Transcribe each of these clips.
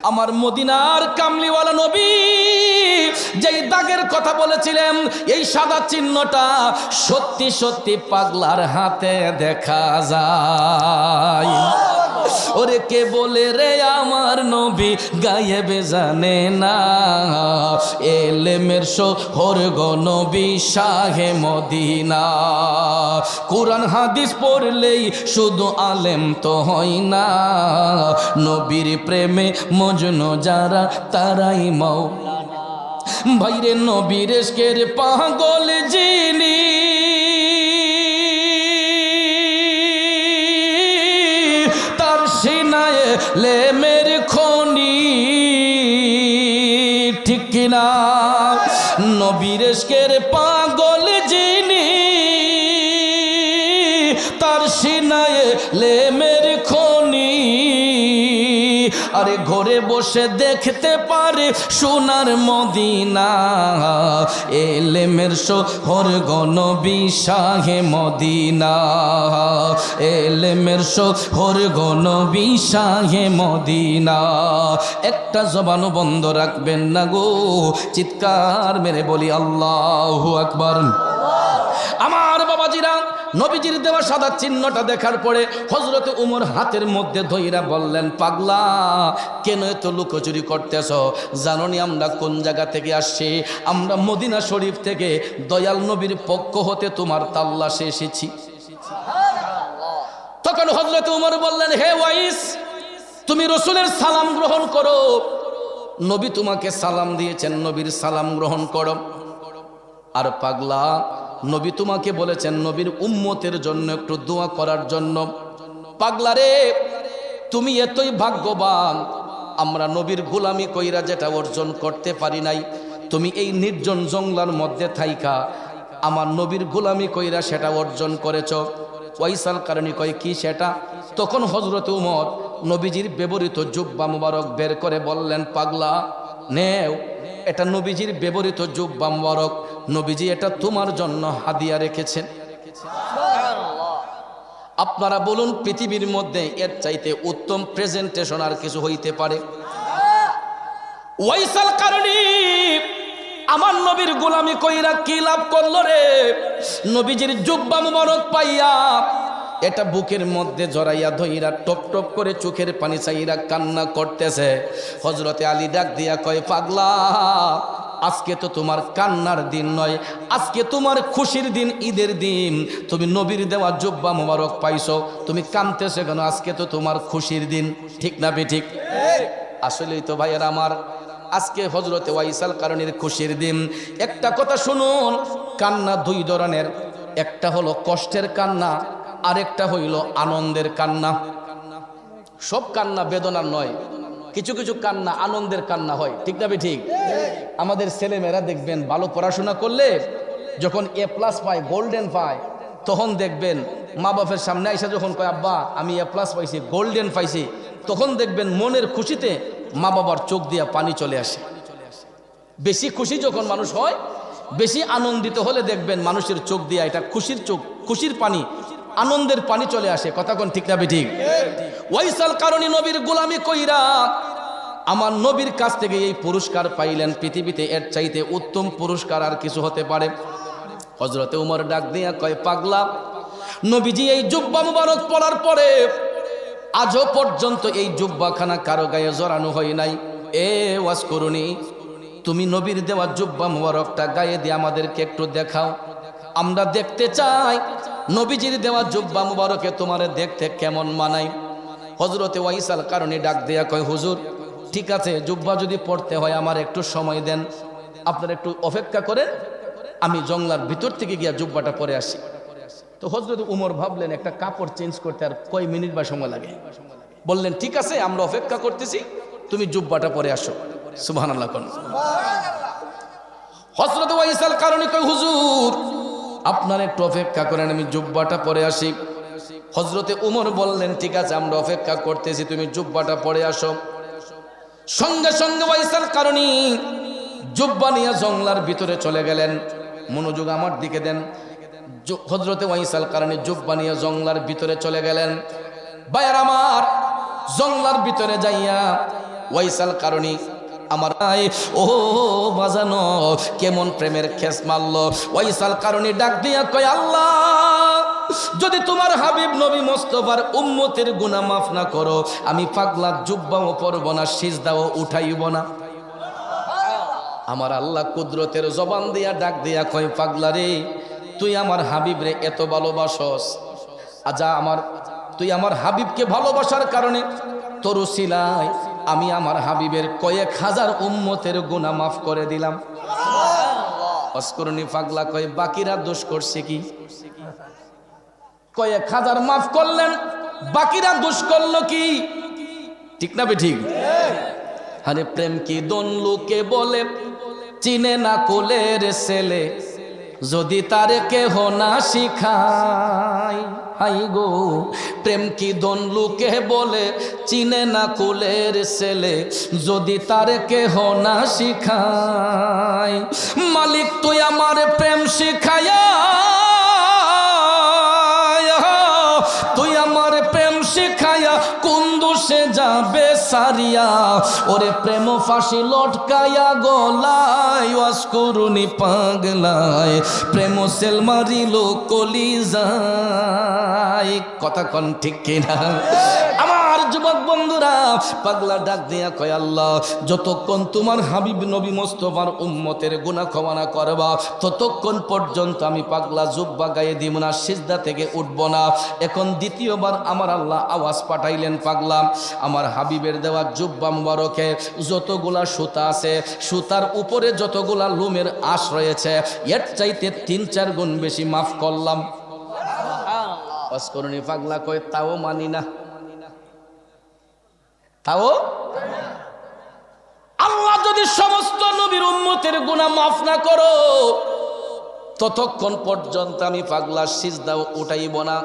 আমার মদিনার কামলিওয়ালা নবী যেই দাগের কথা বলেছিলেন, এই সাদা চিহ্নটা সত্যি সত্যি পাগলার হাতে দেখা যায়। ওরে কে বলে রে আমার নবী গায়েবে জানে না, এলেমের শহর গো নবী শাহে মদিনা। কোরআন হাদিস পড়লেই শুধু আলেম তো হয় না, নবীর প্রেমে মজনু যারা তারাই মাওলানা। ভাইরে নবীর ইশকের পাগল যিনি, তার সিনায় লেমের খনি, ঠিক কিনা? নবীর ইশকের পাগল যিনি, তার সিনায় লেমের খনি। আরে ঘরে বসে দেখতে পারে সোনার মদিনা, এলেমের শহর গো নবী শাহে মদিনা, এলেমের শহর গো নবী শাহে মদিনা। একটা জবানও বন্ধ রাখবেন না গো, চিৎকার মেরে বলি আল্লাহু আকবার। আমার বাবাজিরা, নবীজির দেওয়া সাদা চিহ্নটা দেখার পরে হযরতে উমর হাতের মধ্যে ধইরা বললেন, পাগলা কেন এত লুকোচুরি করতেছ? জানোনি আমরা কোন জায়গা থেকে আসছি? আমরা মদিনা শরীফ থেকে দয়াল নবীর পক্ষ হতে তোমার তাল্লাশে এসেছি। তখন হযরতে উমর বললেন, হে ওয়াইস, তুমি রাসূলের সালাম গ্রহণ করো। নবী তোমাকে সালাম দিয়েছেন, নবীর সালাম গ্রহণ করো। আর পাগলা, নবী তোমাকে বলেছেন নবীর উম্মতের জন্য একটু দোয়া করার জন্য। পাগলা রে, তুমি এতই ভাগ্যবান, আমরা নবীর গোলামি কইরা যেটা অর্জন করতে পারি নাই, তুমি এই নির্জন জঙ্গলার মধ্যে থাইকা আমার নবীর গোলামি কইরা সেটা অর্জন করেছ। ওয়াইসাল কারণী কয়, কি সেটা? তখন হযরত উমর নবীজির ব্যবহৃত জুব্বা মুবারক বের করে বললেন, পাগলা নেও, এটা নবীজির ব্যবহৃত জুব্বা মুবারক, নবীজি এটা তোমার জন্য হাদিয়া রেখেছেন। আপনারা বলুন, পৃথিবীর মধ্যে এর চাইতে উত্তম প্রেজেন্টেশন আর কিছু হইতে পারে? ওয়াইসাল কারণী আমার নবীর গোলামি কইরা কি লাভ করলো রে? নবীজির জুব্বা মুবারক পাইয়া এটা বুকের মধ্যে জড়াইয়া ধইরা টপ টপ করে চোখের পানি চাইরা কান্না করতেছে। হযরতে আলী ডাক দিয়া কয়, পাগলা আজকে তো তোমার কান্নার দিন নয়, আজকে তোমার খুশির দিন, ঈদের দিন। তুমি নবীর দেওয়া জুব্বা মুবারক পাইছো, তুমি কাঁদতেছো কেন? আজকে তো তোমার খুশির দিন, ঠিক না বেঠিক? আসলেই তো ভাইয়ের আমার, আজকে হযরতে ওয়াইসাল কারণীর খুশির দিন। একটা কথা শুনুন, কান্না দুই ধরনের, একটা হলো কষ্টের কান্না, আরেকটা হইল আনন্দের কান্না। সব কান্না বেদনার নয়, কিছু কিছু কান্না আনন্দের কান্না হয়, ঠিক না ঠিক? আমাদের ছেলেমেয়েরা দেখবেন ভালো পড়াশোনা করলে যখন এ প্লাস পায়, গোল্ডেন পায়, তখন দেখবেন মা বাপের সামনে আইসা যখন কয়, আব্বা আমি এ প্লাস পাইছি, গোল্ডেন পাইছি, তখন দেখবেন মনের খুশিতে মা বাবার চোখ দিয়া পানি চলে আসে। বেশি খুশি যখন মানুষ হয়, বেশি আনন্দিত হলে দেখবেন মানুষের চোখ দিয়া এটা খুশির চোখ, খুশির পানি, আনন্দের পানি চলে আসে। কথা কোন ঠিক না ঠিক? ওয়াইসাল কারণী নবীর গোলামি কইরা আমার নবীর কাছ থেকে এই পুরস্কার পাইলেন। পৃথিবীতে এর চাইতে উত্তম পুরস্কার আর কিছু হতে পারে? হযরতে উমর ডাক দিয়া কয়, পাগলা নবীজি এই জুব্বা মুবারক পরার পরে আজও পর্যন্ত এই জুব্বাখানা কারো গায়ে জড়ানো হয় নাই। এ ওয়াজ করুনি, তুমি নবীর দেওয়া জুব্বা মুবারকটা গায়ে দিয়ে আমাদেরকে একটু দেখাও, আমরা দেখতে চাই নবীজির দেওয়া জুব্বা মুবারকে তোমারে দেখতে কেমন মানায়। হযরতে ওয়াইসাল কারণী ডাক দেয়া কয়, হুজুর ঠিক আছে, জুব্বা যদি পড়তে হয় আমার একটু সময় দেন, আপনারা একটু অপেক্ষা করেন, আমি জঙ্গলার ভিতর থেকে গিয়া জুব্বাটা পরে আসি। তো হযরত উমর ভাবলেন একটা কাপড় চেঞ্জ করতে আর কয় মিনিট বা সময় লাগে। বললেন ঠিক আছে, আমরা অপেক্ষা করতেছি, তুমি জুব্বাটা পরে আসো। সুবহানাল্লাহ কোন। হযরত ওয়াইসাল কারণী কয়, হুজুর আপনারা একটু অপেক্ষা করেন, আমি জুব্বাটা পরে আসি। হযরতে উমর বললেন ঠিক আছে, আমরা অপেক্ষা করতেছি, তুমি জুব্বাটা পরে আসো। সঙ্গে সঙ্গে ওয়াইসাল কারণী জুব্বা নিয়ে জঙ্গলার ভিতরে চলে গেলেন। মনোযোগ আমার দিকে দেন। হযরতে ওয়াইসাল কারণী জুব্বা নিয়ে জঙ্গলার ভিতরে চলে গেলেন। ভাইয়ার আমার, জঙ্গলার ভিতরে যাইয়া ওয়াইসাল কারণী আমার ও বাজানো কেমন প্রেমের খেস মারলো। ওয়াইসাল কারণী ডাক দিয়া কয় আল্লাহ, যদি তোমার হাবিব নবী মুস্তাফার উম্মতের গুনাহ মাফ না করো, আমি পাগলা জুব্বাও পরব না, সিজদাও উঠাইব না। আমার আল্লাহ কুদরতের জবান দিয়া ডাক দিয়া কয় পাগলা রে, তুই আমার হাবিব রে এত ভালোবাসস, আজা তুই আমার হাবিবকে ভালোবাসার কারণে তোর উসিলায় আমি আমার হাবিবের কয়েক হাজার উম্মতের গুনাহ মাফ করে দিলাম। অস্করণী পাগলা কয় বাকিরা দোষ করছে কি? কয়েক হাজার মাফ করলেন, বাকিরা দোষ করলো কি? ঠিক না বেঠিক? আরে প্রেম কি দন লোকে বলে, চিনে না কোলের ছেলে, যদি তারে কেহ না শিখায়। হাই গো, প্রেম কি দন লোকে বলে, চিনে না কোলের ছেলে, যদি তারে কেহ না শিখায়। মালিক তুই আমার প্রেম শিখায়া, তুই আমার প্রেম শিখায়া কোন দোষে যাবে সারিয়া, ওরে প্রেম ফাঁসি লটকায়া গলায়, ওয়াজ করুনি পাগলায়, প্রেম সেল মারিল কলিজায়। কথা কোন ঠিক কিনা? আমার যুবক বন্ধুরা, পাগলা ডাক দিয়া কয় আল্লাহ, যতক্ষণ তোমার হাবিব নবী মুস্তাফার উম্মতের গুনাহ ক্ষমা না করবা, ততক্ষণ পর্যন্ত আমি পাগলা জুব্বা গায়ে দিব না, সিজদা থেকে উঠব না। এখন দ্বিতীয়বার আমার আল্লাহ আওয়াজ পাঠাইলেন, পাগলা আমার হাবিবের দেওয়া জুব্বা মুবারকে যতগুলা সুতা আছে, সুতার উপরে যতগুলা লুমের আশ রয়েছে, এর চাইতে ৩-৪ গুণ বেশি মাফ করলাম। অস্করণী পাগলা কয় তাও মানি না, তাও আল্লাহ যদি সমস্ত নবীর উম্মতের গুনাহ মাফ না করো, ততক্ষণ পর্যন্ত আমি পাগলা সিজদাও উঠাইব না,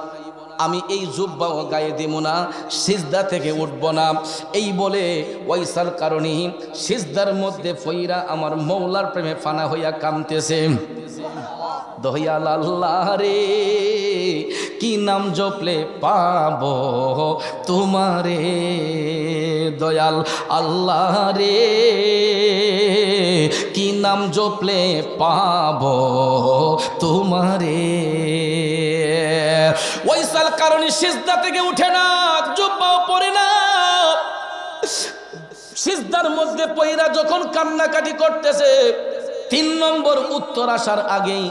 আমি এই জুব্বাও গায়ে দিব না, সিজদা থেকে উঠব না। এই বলে ওয়াইসাল কারণী সিজদার মধ্যে ফইরা আমার মৌলার প্রেমে ফানা হইয়া কামতেছে। দয়াল আল্লাহ রে, কি নাম জপলে পাবো তোমারে, দয়াল আল্লাহ রে, কি নাম জপলে পাবো তোমারে। ওয়াইসাল কারণী সিজদা থেকে উঠে না, জুব্বাও পরে না, সিজদার মধ্যে পইরা যখন কান্নাকাটি করতেছে, ৩ নম্বর উত্তর আসার আগেই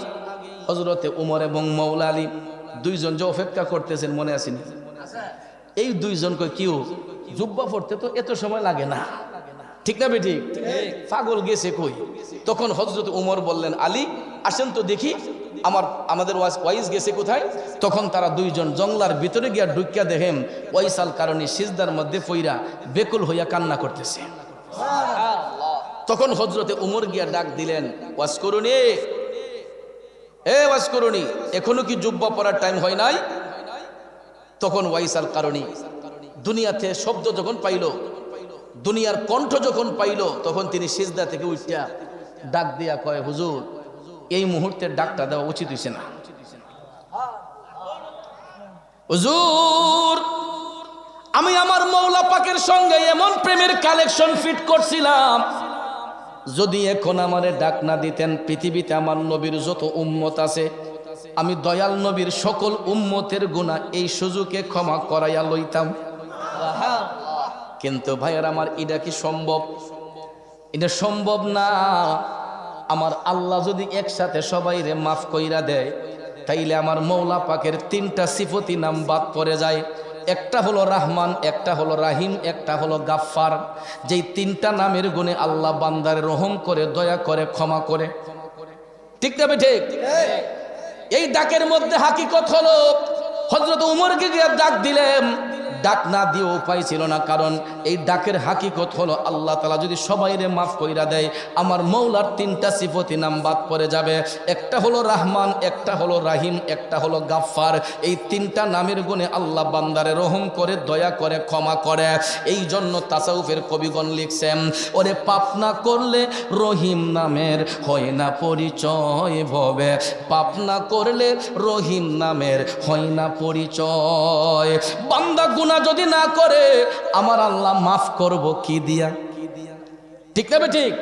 হযরতে উমর এবং মাওলা আলী দুইজন যে অপেক্ষা করতেছেন, মনে আসেনি? এই দুইজন কই কিউ জুব্বা পড়তে তো এত সময় লাগে না, ঠিক না বেটি? পাগল গেছে কই? তখন হযরত উমর বললেন, আলী আসেন তো দেখি আমাদের ওয়াইস গেছে কোথায়। তখন তারা দুইজন জঙ্গলার ভিতরে গিয়া ঢুকিয়া দেখেন ওয়াইসাল কারণী সিজদার মধ্যে পইরা বেকুল হইয়া কান্না করতেছে। তখন হযরতে উমর গিয়া ডাক দিলেন, ওয়াজ করুনি, এ ওয়াজ করুনি, এখনো কি জুব্বা পরার টাইম হয় নাই? তখন ওয়াইসাল কারণী দুনিয়াতে শব্দ যখন পাইল, দুনিয়ার কণ্ঠ যখন পাইল, তখন তিনি সিজদা থেকে উঠিয়া ডাক দিয়া কয়, হুজুর এই মুহূর্তে ডাকটা দেওয়া উচিত হইছে না। হুজুর আমি আমার মৌলা পাকের সঙ্গে এমন প্রেমের কালেকশন ফিট করছিলাম, যদি এখন আমারে ডাক না দিতেন, পৃথিবীতে আমার নবীর যত উম্মত আছে, আমি দয়াল নবীর সকল উম্মতের গুনাহ এই সুযোগে ক্ষমা করাইয়া লইতাম। কিন্তু ভাইয়ার আমার, এটা কি সম্ভব? এটা সম্ভব না। আমার আল্লাহ যদি একসাথে সবাইরে মাফ কইরা দেয়, তাইলে আমার মৌলা পাকের 3টা সিফতি নাম বাদ পড়ে যায়। একটা হলো রহমান, একটা হলো রাহিম, একটা হলো গাফফার। যেই 3টা নামের গুণে আল্লাহ বান্দারে রহম করে, দয়া করে, ক্ষমা করে। ঠিক না ঠিক? এই ডাকের মধ্যে হাকিকত হলো হযরত উমরকে গিয়ে ডাক দিলেন, ডাক না দিয়ে উপায় ছিল না, কারণ এই ডাকের হাকিকত হলো আল্লাহ তাআলা যদি সবাইরে মাফ কইরা দেয়, আমার মৌলার 3টা সিফতি নাম বাদ পড়ে যাবে। একটা হলো রহমান, একটা হলো রাহিম, একটা হলো গাফফার। এই 3টা নামের গুণে আল্লাহ বান্দারে রহম করে, দয়া করে, ক্ষমা করে। এই জন্য তাসাউফের কবিগণ লিখছেন, ওরে পাপ না করলে রহিম নামের হয় না পরিচয় ভবে, পাপ না করলে রহিম নামের হয় না পরিচয়। বান্দা গুনাহ গুনাহ যদি না করে আমার আল্লাহ মাফ করব কি দিয়া? ঠিক না ঠিক?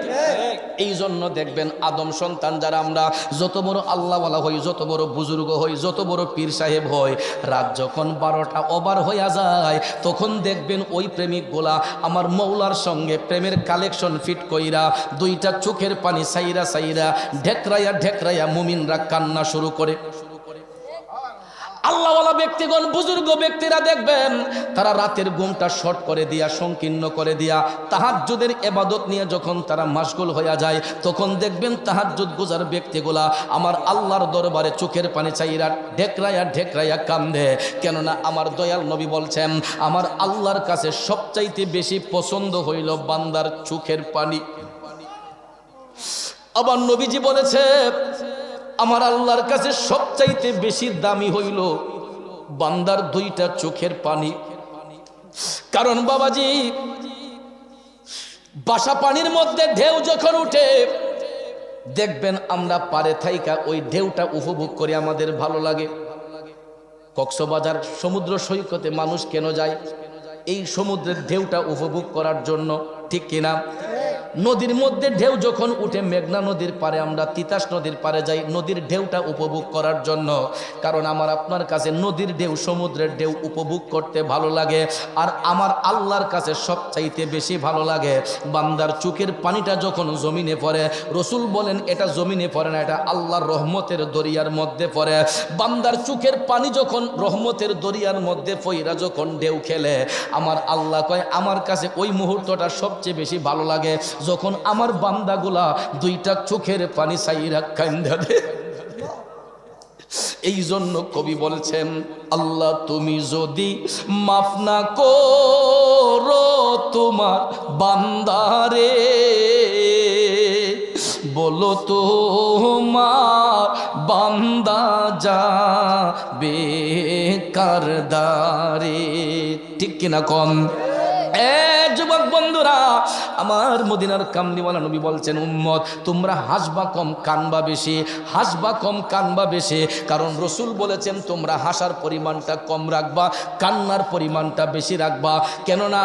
এই জন্য দেখবেন আদম সন্তান যারা আমরা, যত বড় আল্লাহওয়ালা হই, যত বড় বুজুর্গ হই, যত বড় পীর সাহেব হই, রাত যখন 12টা ওভার হইয়া যায় তখন দেখবেন ওই প্রেমিকগুলা আমার মৌলার সঙ্গে প্রেমের কালেকশন ফিট কইরা দুইটা চোখের পানি সাইরা সাইরা ঢেকরাইয়া ঢেকরাইয়া মুমিনরা কান্না শুরু করে। আল্লাহওয়ালা ব্যক্তিগণ, বুজুর্গ ব্যক্তিরা দেখবেন তারা রাতের ঘুমটা শর্ট করে দিয়া, সংকীর্ণ করে দিয়া তাহাজ্জুদের ইবাদত নিয়ে যখন তারা মাশগুল হইয়া যায় তখন দেখবেন তাহাজ্জুদ গুজার ব্যক্তিগুলা আমার আল্লাহর দরবারে চোখের পানি চাইরা ঢেকরাইয়া ঢেকরাইয়া কান্দে। কেননা আমার দয়াল নবী বলছেন আমার আল্লাহর কাছে সবচাইতে বেশি পছন্দ হইল বান্দার চোখের পানি। আবার নবীজি বলেছে আমার আল্লাহর কাছে সবচাইতে বেশি দামি হইল বান্দার দুইটা চোখের পানি। কারণ বাবাজি, বাসা পানির মধ্যে ঢেউ যখন উঠে দেখবেন আমরা পারে থাইকা ওই ঢেউটা উপভোগ করে আমাদের ভালো লাগে। কক্সবাজার সমুদ্র সৈকতে মানুষ কেন যায়? এই সমুদ্রের ঢেউটা উপভোগ করার জন্য, ঠিক কিনা? নদীর মধ্যে ঢেউ যখন উঠে মেঘনা নদীর পারে আমরা তিতাস নদীর পারে যাই নদীর ঢেউটা উপভোগ করার জন্য। কারণ আমার আপনার কাছে নদীর ঢেউ, সমুদ্রের ঢেউ উপভোগ করতে ভালো লাগে। আর আমার আল্লাহর কাছে সবচাইতে বেশি ভালো লাগে বান্দার চোখের পানিটা যখন জমিনে পড়ে। রসুল বলেন এটা জমিনে পড়ে না, এটা আল্লাহর রহমতের দরিয়ার মধ্যে পড়ে। বান্দার চোখের পানি যখন রহমতের দরিয়ার মধ্যে পইরা যখন ঢেউ খেলে আমার আল্লাহ কয় আমার কাছে ওই মুহূর্তটা সবচেয়ে বেশি ভালো লাগে যখন আমার বান্দাগুলা দুইটা চোখের পানি সাইরা কান্দা দেয়। এই জন্য কবি বলছেন আল্লাহ তুমি যদি মাফ না করো তোমার বান্দারে, বলো তোমার বান্দা যাবে কারদারে। ঠিক কিনা কম? যুবক বন্ধুরা, আমার মদিনার কামলিওয়ালা নবী বলছেন উম্মত তোমরা হাসবা কম কানবা বেশি, হাসবা কম কানবা বেশি। কারণ রসুল বলেছেন তোমরা হাসার পরিমাণটা কম রাখবা, কান্নার পরিমাণটা বেশি রাখবা। কেননা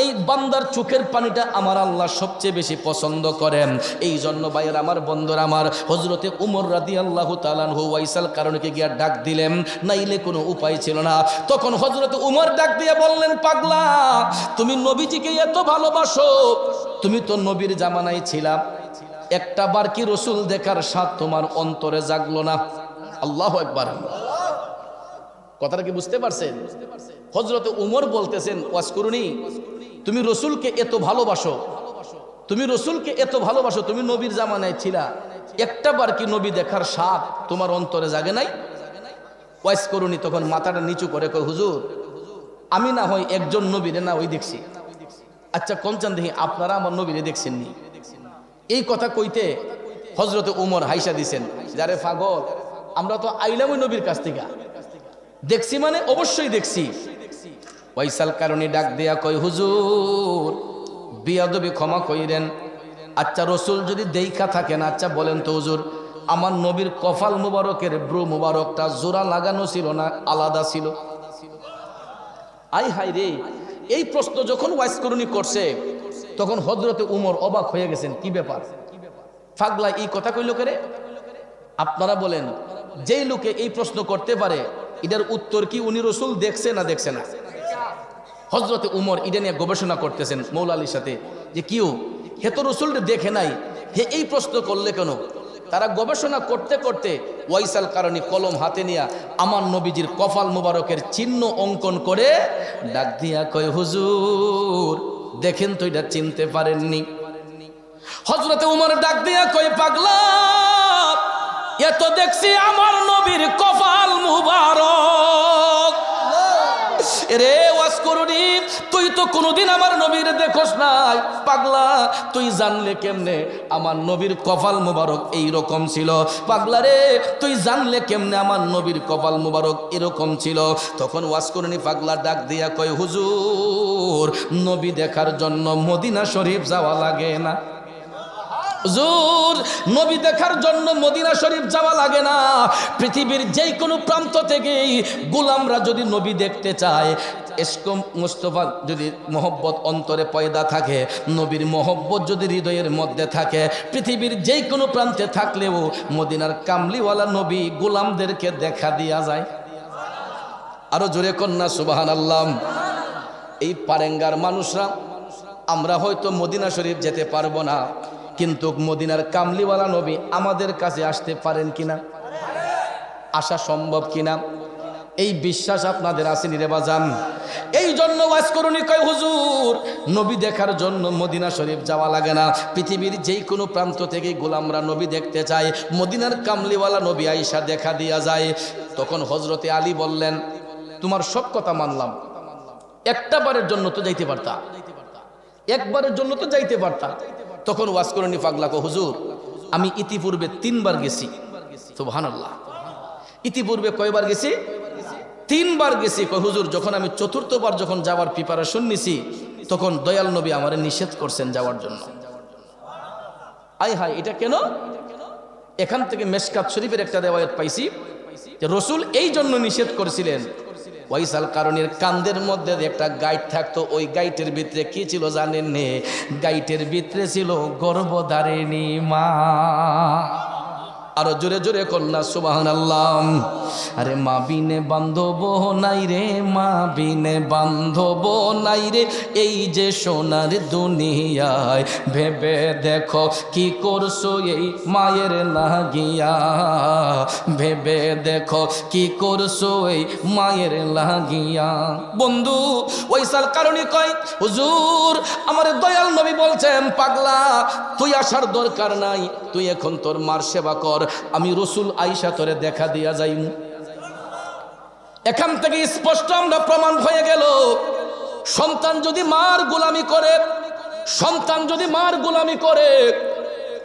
এই বান্দার চোখের পানিটা আমার আল্লাহ সবচেয়ে বেশি পছন্দ করেন। এই জন্য ভাইয়ের আমার, বন্ধুরা আমার, হযরতে উমর রাদিয়াল্লাহু তাআলা আনহু ওয়াইসাল কারণকে গিয়া ডাক দিলেন, নাইলে কোনো উপায় ছিল না। তখন হযরতে উমর ডাক দিয়ে বললেন পাগলা, তুমি নবীজিকে এত ভালোবাসো, তুমি তো নবীর জামানায় ছিলা, একটা বার কি রসুল দেখার স্বাদ তোমার অন্তরে জাগলো না? আল্লাহু আকবার। কথাটা কি বুঝতে পারছেন? হযরতে উমর বলতেছেন ওয়াসকুরুনি, তুমি রসুলকে এত ভালোবাসো, তুমি রসুলকে এত ভালোবাসো, তুমি নবীর জামানায় ছিলা, একটা বার কি নবী দেখার স্বাদ তোমার অন্তরে জাগে নাই? ওয়াসকুরুনি তখন মাথাটা নিচু করে কয় হুজুর আমি না হয় একজন নবীরে না ওই দেখছি। আচ্ছা কনচান দেখি আপনারা আমার নবীরে দেখছেননি? এই কথা কইতে হযরতে উমর হাইসা দিছেন, যারে পাগল আমরা তো আইলাম ওই নবীর কাছ থেকে, দেখছি মানে অবশ্যই দেখছি। ওয়াইসাল কারণে ডাক দেয়া কয় হুজুর বিয়াদবি ক্ষমা কইরেন। আচ্ছা রসুল যদি দেইখা থাকেন, আচ্ছা বলেন তো হুজুর আমার নবীর কপাল মুবারকের ব্রু মুবারকটা জোড়া লাগানো ছিল না আলাদা ছিল? আই হাই রে, এই প্রশ্ন যখন ওয়াইসকরণী করছে তখন হযরতে উমর অবাক হয়ে গেছেন, কি ব্যাপার পাগলা এই কথা কইল করে? আপনারা বলেন যেই লোকে এই প্রশ্ন করতে পারে এটার উত্তর কি উনি রসুল দেখছে না দেখছে না? হযরতে উমর এটা নিয়ে গবেষণা করতেছেন মৌলা আলীর সাথে, যে কিও হে তো রসুলটা দেখে নাই, হে এই প্রশ্ন করলে কেন? তারা গবেষণা করতে করতে ওয়াইসাল কারণী কলম হাতে নিয়ে আমার নবীজির কপাল মুবারকের চিহ্ন অঙ্কন করে ডাক দিয়া কয় হুজুর দেখেন তো এটা চিনতে পারেননি? হযরতে উমর ডাক দিয়া কয় পাগলা এত দেখছি আমার নবীর কপাল মুবারক রে ওয়াসকুরুনি, তুই তো কোনোদিন আমার নবীর দেখোস নাই, পাগলা তুই জানলে কেমনে আমার নবীর কপাল মুবারক এই রকম ছিল? পাগলা রে তুই জানলে কেমনে আমার নবীর কপাল মুবারক এরকম ছিল? তখন ওয়াসকুরুনি পাগলা ডাক দিয়া কয় হুজুর নবী দেখার জন্য মদিনা শরীফ যাওয়া লাগে না। হুজুর নবী দেখার জন্য মদিনা শরীফ যাওয়া লাগে না, পৃথিবীর যেই কোনো প্রান্ত থেকেই গোলামরা যদি নবী দেখতে চায় ইশক মুস্তাফা যদি মহব্বত অন্তরে পয়দা থাকে, নবীর মহব্বত যদি হৃদয়ের মধ্যে থাকে, পৃথিবীর যে কোনো প্রান্তে থাকলেও মদিনার কামলিওয়ালা নবী গোলামদেরকে দেখা দিয়া যায়। আরো জোরে কন্যা সুবহানাল্লাহ। এই পারেঙ্গার মানুষরা, আমরা হয়তো মদিনা শরীফ যেতে পারবো না, কিন্তু মদিনার কামলিওয়ালা নবী আমাদের কাছে আসতে পারেন কিনা, আসা সম্ভব কিনা, এই বিশ্বাস আপনাদের আসেনি রে বাজান? এই জন্য ওয়াজ করুনি কয় হুজুর নবী দেখার জন্য মদিনা শরীফ যাওয়া লাগে না, পৃথিবীর যেই কোনো প্রান্ত থেকে গোলামরা নবী দেখতে চায়, মদিনার কামলিওয়ালা নবী আয়েশা দেখা দিয়া যায়। তখন হযরতে আলী বললেন, তোমার সব কথা মানলাম, একটা বারের জন্য তো যাইতে পারতা, একবারের জন্য তো যাইতে পারতা। তখন ওয়াজ করুনি পাগলা কো হুজুর আমি ইতিপূর্বে 3 বার গেছি। সুবহানাল্লাহ। ইতিপূর্বে কয়বার গেছি? 3 বার গেছি। কয় হুজুর যখন আমি 4th বার যখন যাওয়ার প্রিপারেশন নিছি, তখন দয়াল নবী আমারে নিষেধ করছেন যাওয়ার জন্য। আয় হায়, এটা কেন? এখান থেকে মেশকাত শরীফের একটা রিওয়ায়াত পাইছি যে রাসূল এই জন্য নিষেধ করেছিলেন, ওয়াইসাল কারণের কান্দের মধ্যে একটা গাইড থাকতো, ওই গাইটের ভিতরে কি ছিল জানেন নে? গাইটের ভিতরে ছিল গর্ভধারিণী মা। আরো জোরে জোরে কন্যা সুবহানাল্লাহ। আরে মা বিনে বান্ধব নাই রে, মা বিনে বান্ধব নাই রে, এই যে সোনার দুনিয়ায়, ভেবে দেখো কি করছো এই মায়ের লাগিয়া, ভেবে দেখো কি করছো এই মায়ের লাগিয়া। বন্ধু ওইসাল কারণে কয় হুজুর আমার দয়াল নবী বলছেন, পাগলা তুই আসার দরকার নাই, তুই এখন তোর মার সেবা কর, আমি রাসূল আয়েশা তোরে দেখা দিয়া যাই। এখান থেকে স্পষ্ট আমরা প্রমাণ হয়ে গেল, সন্তান যদি মার গোলামি করে, সন্তান যদি মার গোলামি করে,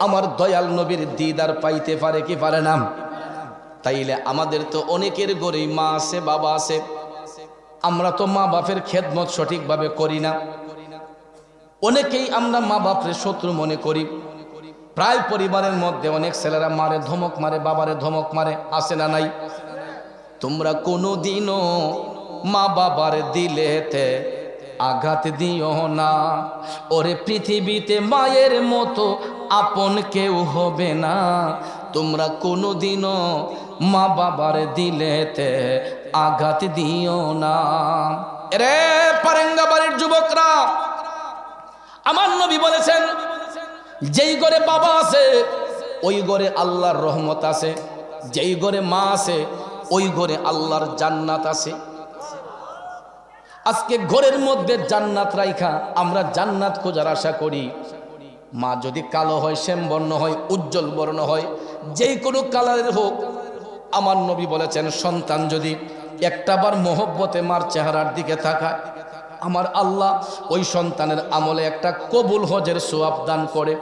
আমার দয়াল নবীর দিদার পাইতে পারে কি পারে না? তাইলে আমাদের তো অনেকের ঘরেই মা আছে, বাবা আছে, আমরা তো মা বাপের খেদমত সঠিকভাবে করি না। অনেকেই আমরা মা বাপের শত্রু মনে করি। প্রায় পরিবারের মধ্যে অনেক ছেলেরা মারে, ধমক মারে, বাবারে ধমক মারে, আছে না নাই? তোমরা কোনোদিনও মা বাবার দিলেতে আঘাত দিও না, ওরে পৃথিবীতে মায়ের মতো আপন কেউ হবে না। তোমরা কোনোদিনও মা বাবার দিলেতে আঘাত দিও না। রে পারেঙ্গা বাড়ির যুবকরা, আমার নবী বলেছেন যেই ঘরে বাবা আছে ওই ঘরে আল্লাহর রহমত আছে, যেই ঘরে মা আছে ওই ঘরে আল্লাহর জান্নাত আছে। আজকে ঘরের মধ্যে জান্নাত রাইখা আমরা জান্নাত খোঁজার আশা করি। মা যদি কালো হয়, শ্যামবর্ণ হয়, উজ্জ্বল বর্ণ হয়, যেই কোনো কালারের হোক, আমার নবী বলেছেন সন্তান যদি একটাবার মহব্বতে মার চেহারার দিকে তাকায়, আমার আল্লাহ ওই সন্তানের আমলে একটা কবুল হজের সওয়াব দান করে।